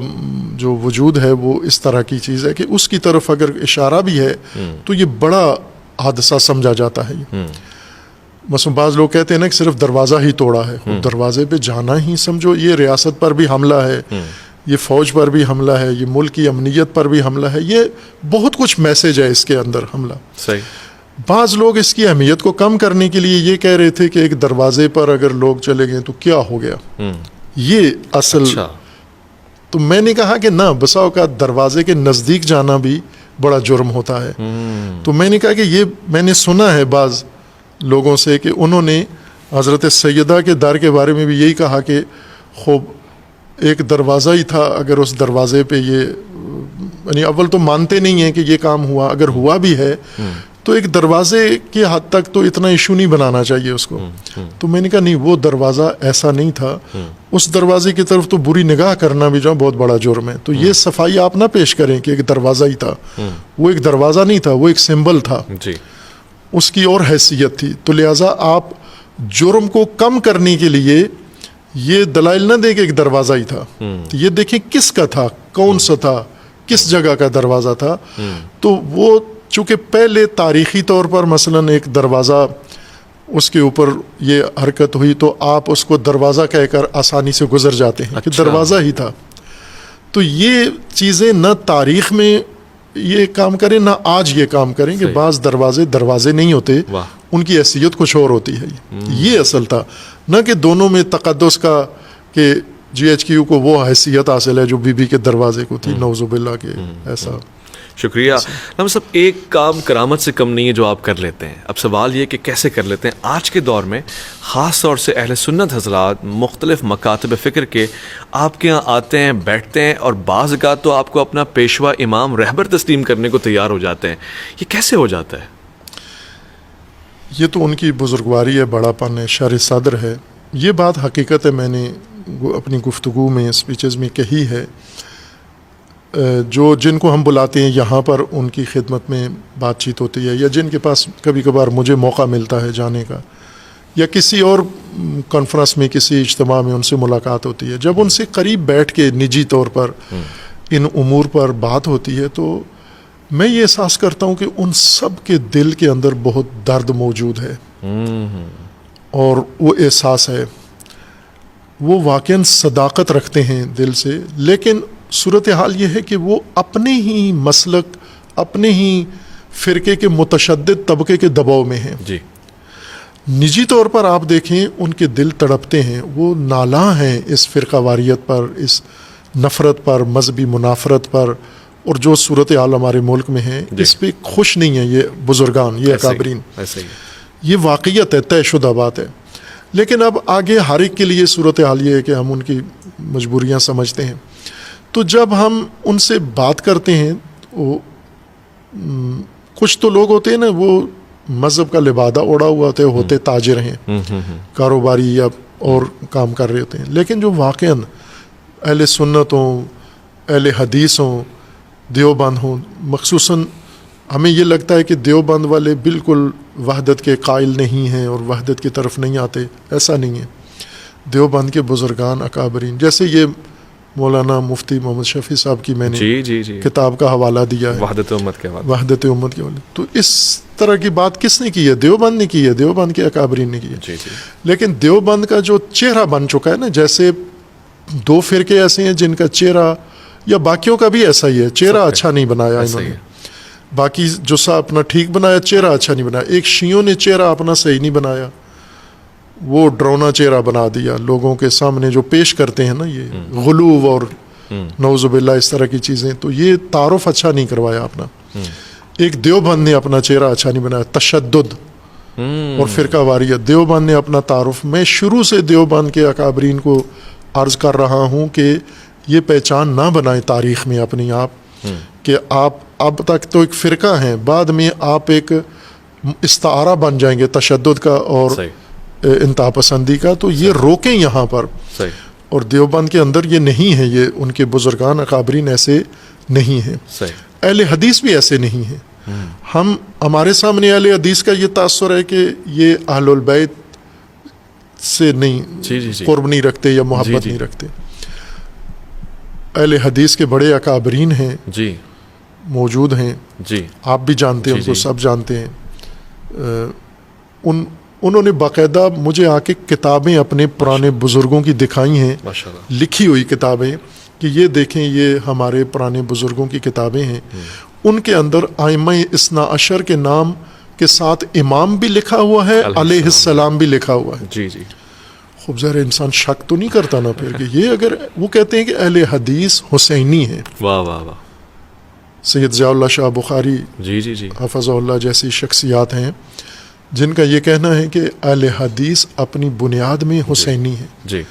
جو وجود ہے وہ اس طرح کی چیز ہے کہ اس کی طرف اگر اشارہ بھی ہے تو یہ بڑا حادثہ سمجھا جاتا ہے. مثلا بعض لوگ کہتے ہیں نا کہ صرف دروازہ ہی توڑا ہے، دروازے پہ جانا ہی سمجھو یہ ریاست پر بھی حملہ ہے، یہ فوج پر بھی حملہ ہے، یہ ملک کی امنیت پر بھی حملہ ہے. یہ بہت کچھ میسج ہے اس کے اندر حملہ. بعض لوگ اس کی اہمیت کو کم کرنے کے لیے یہ کہہ رہے تھے کہ ایک دروازے پر اگر لوگ چلے گئے تو کیا ہو گیا. یہ اصل تو میں نے کہا کہ نہ، بسا اوقات دروازے کے نزدیک جانا بھی بڑا جرم ہوتا ہے. تو میں نے کہا کہ یہ میں نے سنا ہے بعض لوگوں سے کہ انہوں نے حضرت سیدہ کے در کے بارے میں بھی یہی کہا کہ خوب ایک دروازہ ہی تھا، اگر اس دروازے پہ یہ یعنی اول تو مانتے نہیں ہیں کہ یہ کام ہوا، اگر ہوا بھی ہے تو ایک دروازے کی حد تک تو اتنا ایشو نہیں بنانا چاہیے اس کو. تو میں نے کہا نہیں، وہ دروازہ ایسا نہیں تھا، اس دروازے کی طرف تو بری نگاہ کرنا بھی جو بہت بڑا جرم ہے. تو یہ صفائی آپ نہ پیش کریں کہ ایک دروازہ ہی تھا. وہ ایک دروازہ نہیں تھا، وہ ایک سمبل تھا، اس کی اور حیثیت تھی. تو لہٰذا آپ جرم کو کم کرنے کے لیے یہ دلائل نہ دیں کہ ایک دروازہ ہی تھا. یہ دیکھیں کس کا تھا، کون سا تھا، کس جگہ کا دروازہ تھا. تو وہ چونکہ پہلے تاریخی طور پر مثلاً ایک دروازہ اس کے اوپر یہ حرکت ہوئی تو آپ اس کو دروازہ کہہ کر آسانی سے گزر جاتے ہیں کہ دروازہ ہی تھا. تو یہ چیزیں نہ تاریخ میں یہ کام کریں نہ آج یہ کام کریں کہ بعض دروازے نہیں ہوتے، ان کی حیثیت کچھ اور ہوتی ہے. یہ اصل تھا، نہ کہ دونوں میں تقدس کا کہ GHQ کو وہ حیثیت حاصل ہے جو بی بی کے دروازے کو تھی، نعوذ باللہ کے ایسا. شکریہ ہم سب. ایک کام کرامت سے کم نہیں ہے جو آپ کر لیتے ہیں. اب سوال یہ کہ کیسے کر لیتے ہیں. آج کے دور میں خاص طور سے اہل سنت حضرات مختلف مکاتب فکر کے آپ کے یہاں آتے ہیں, بیٹھتے ہیں, اور بعض اوقات تو آپ کو اپنا پیشوا امام رہبر تسلیم کرنے کو تیار ہو جاتے ہیں. یہ کیسے ہو جاتا ہے؟ یہ تو ان کی بزرگواری ہے, بڑا پن ہے, شرح صدر ہے. یہ بات حقیقت ہے, میں نے اپنی گفتگو میں اسپیچز میں کہی ہے. جو جن کو ہم بلاتے ہیں یہاں پر ان کی خدمت میں بات چیت ہوتی ہے, یا جن کے پاس کبھی کبھار مجھے موقع ملتا ہے جانے کا, یا کسی اور کانفرنس میں کسی اجتماع میں ان سے ملاقات ہوتی ہے, جب ان سے قریب بیٹھ کے نجی طور پر ان امور پر بات ہوتی ہے تو میں یہ احساس کرتا ہوں کہ ان سب کے دل کے اندر بہت درد موجود ہے, اور وہ احساس ہے, وہ واقعاً صداقت رکھتے ہیں دل سے, لیکن صورتحال یہ ہے کہ وہ اپنے ہی مسلک, اپنے ہی فرقے کے متشدد طبقے کے دباؤ میں ہیں. جی, نجی طور پر آپ دیکھیں ان کے دل تڑپتے ہیں, وہ نالاں ہیں اس فرقہ واریت پر, اس نفرت پر, مذہبی منافرت پر, اور جو صورتحال ہمارے ملک میں ہے اس پہ خوش نہیں ہیں یہ بزرگان, یہ اکابرین. یہ واقعیت ہے, طے شدہ بات ہے. لیکن اب آگے ہر ایک کے لیے صورتحال یہ ہے کہ ہم ان کی مجبوریاں سمجھتے ہیں. تو جب ہم ان سے بات کرتے ہیں, وہ کچھ تو لوگ ہوتے ہیں نا, وہ مذہب کا لبادہ اوڑا ہوا ہوتے تاجر ہیں, کاروباری یا اور کام کر رہے ہوتے ہیں, لیکن جو واقعاً اہل سنت ہوں, اہل حدیث ہوں, دیوبند ہوں, مخصوصاً ہمیں یہ لگتا ہے کہ دیوبند والے بالکل وحدت کے قائل نہیں ہیں اور وحدت کی طرف نہیں آتے. ایسا نہیں ہے. دیوبند کے بزرگان اکابرین, جیسے یہ مولانا مفتی محمد شفیع صاحب کی میں نے کتاب کا حوالہ دیا ہے, وحدت امت کے حوالے. تو اس طرح کی بات کس نے کی ہے؟ دیوبند نے کی ہے, دیوبند کے اکابرین نے کی ہے. لیکن دیوبند کا جو چہرہ بن چکا ہے نا, جیسے دو فرقے ایسے ہیں جن کا چہرہ, یا باقیوں کا بھی ایسا ہی ہے, چہرہ اچھا نہیں بنایا انہوں نے. باقی جو سا اپنا ٹھیک بنایا, چہرہ اچھا نہیں بنایا. ایک شیعوں نے چہرہ اپنا صحیح نہیں بنایا, وہ ڈرونا چہرہ بنا دیا لوگوں کے سامنے جو پیش کرتے ہیں نا, یہ غلو اور نعوذ باللہ اس طرح کی چیزیں. تو یہ تعارف اچھا نہیں کروایا اپنا. ایک دیوبند نے اپنا چہرہ اچھا نہیں بنایا, تشدد اور فرقہ واریت. دیوبند نے اپنا تعارف, میں شروع سے دیوبند کے اکابرین کو عرض کر رہا ہوں کہ یہ پہچان نہ بنائیں تاریخ میں اپنی آپ, کہ آپ اب تک تو ایک فرقہ ہیں, بعد میں آپ ایک استعارہ بن جائیں گے تشدد کا اور انتہا پسندی کا. تو یہ روکیں یہاں پر. اور دیوبند کے اندر یہ نہیں ہے, یہ ان کے بزرگان اکابرین ایسے نہیں ہیں. اہل حدیث بھی ایسے نہیں ہیں. ہمارے سامنے اہل حدیث کا یہ تاثر ہے کہ یہ اہل البیت سے نہیں قرب نہیں رکھتے یا محبت نہیں رکھتے. اہل حدیث کے بڑے اکابرین ہیں, موجود ہیں, آپ بھی جانتے ہیں, ان کو سب جانتے ہیں. انہوں نے باقاعدہ مجھے آ کے کتابیں اپنے پرانے بزرگوں کی دکھائی ہیں, لکھی ہوئی کتابیں, کہ یہ دیکھیں یہ ہمارے پرانے بزرگوں کی کتابیں ہیں. ان کے اندر ائمہ اثنا عشر کے نام کے ساتھ امام بھی لکھا ہوا ہے, علیہ السلام بھی لکھا ہوا ہے. خوب ظاہر انسان شک تو نہیں کرتا نا پھر کہ یہ, اگر وہ کہتے ہیں کہ اہل حدیث حسینی ہیں, سید ضیاء اللہ شاہ بخاری حفظہ اللہ جیسی شخصیات ہیں جن کا یہ کہنا ہے کہ اہل حدیث اپنی بنیاد میں حسینی ہے.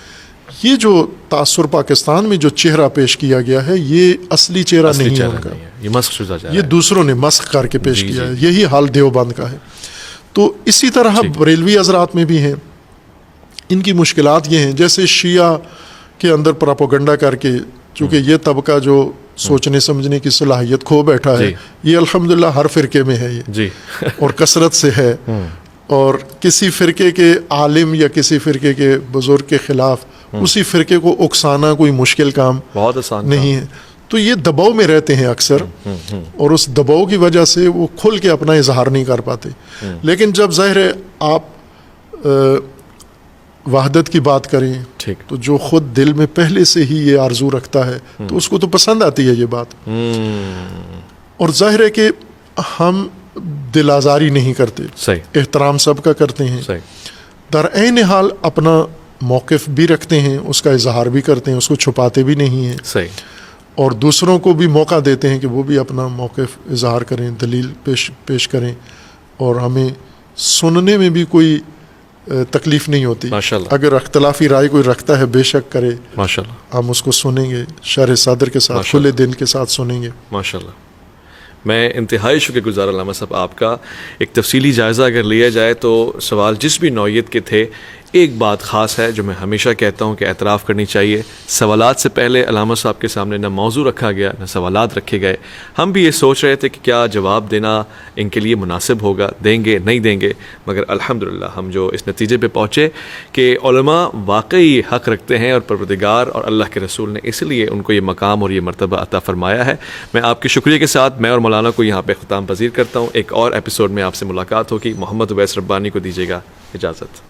یہ جو تاثر پاکستان میں جو چہرہ پیش کیا گیا ہے, یہ اصلی چہرہ نہیں ہے ان کا, یہ دوسروں نے مسخ کر کے پیش کیا ہے. یہی حال دیوبند کا ہے. تو اسی طرح بریلوی حضرات میں بھی ہیں. ان کی مشکلات یہ ہیں, جیسے شیعہ کے اندر پراپوگنڈا کر کے, چونکہ یہ طبقہ جو سوچنے سمجھنے کی صلاحیت کھو بیٹھا ہے, یہ الحمدللہ ہر فرقے میں ہے یہ, اور کثرت سے ہے. اور کسی فرقے کے عالم یا کسی فرقے کے بزرگ کے خلاف اسی فرقے کو اکسانا کوئی مشکل کام بہت آسان نہیں ہے. تو یہ دباؤ میں رہتے ہیں اکثر, اور اس دباؤ کی وجہ سے وہ کھل کے اپنا اظہار نہیں کر پاتے. لیکن جب ظاہر ہے آپ وحدت کی بات کریں تو جو خود دل میں پہلے سے ہی یہ آرزو رکھتا ہے تو اس کو تو پسند آتی ہے یہ بات. اور ظاہر ہے کہ ہم دل آزاری نہیں کرتے, احترام سب کا کرتے ہیں, در عین حال اپنا موقف بھی رکھتے ہیں, اس کا اظہار بھی کرتے ہیں, اس کو چھپاتے بھی نہیں ہیں. اور دوسروں کو بھی موقع دیتے ہیں کہ وہ بھی اپنا موقف اظہار کریں، دلیل پیش کریں، اور ہمیں سننے میں بھی کوئی تکلیف نہیں ہوتی. ماشاءاللہ. اگر اختلافی رائے کوئی رکھتا ہے بے شک کرے، ماشاءاللہ ہم اس کو سنیں گے، شرح صدر کے ساتھ، کھلے دل کے ساتھ سنیں گے. ماشاءاللہ. میں انتہائی شکر گزار علامہ صاحب آپ کا. ایک تفصیلی جائزہ اگر لیا جائے تو سوال جس بھی نوعیت کے تھے، ایک بات خاص ہے جو میں ہمیشہ کہتا ہوں کہ اعتراف کرنی چاہیے. سوالات سے پہلے علامہ صاحب کے سامنے نہ موضوع رکھا گیا نہ سوالات رکھے گئے. ہم بھی یہ سوچ رہے تھے کہ کیا جواب دینا ان کے لیے مناسب ہوگا، دیں گے نہیں دیں گے، مگر الحمدللہ ہم جو اس نتیجے پہ پہنچے کہ علماء واقعی حق رکھتے ہیں، اور پروردگار اور اللہ کے رسول نے اس لیے ان کو یہ مقام اور یہ مرتبہ عطا فرمایا ہے. میں آپ کے شکریہ کے ساتھ میں اور مولانا کو یہاں پہ اختتام پذیر کرتا ہوں. ایک اور ایپیسوڈ میں آپ سے ملاقات ہوگی. محمد اویس ربانی کو دیجیے گا اجازت.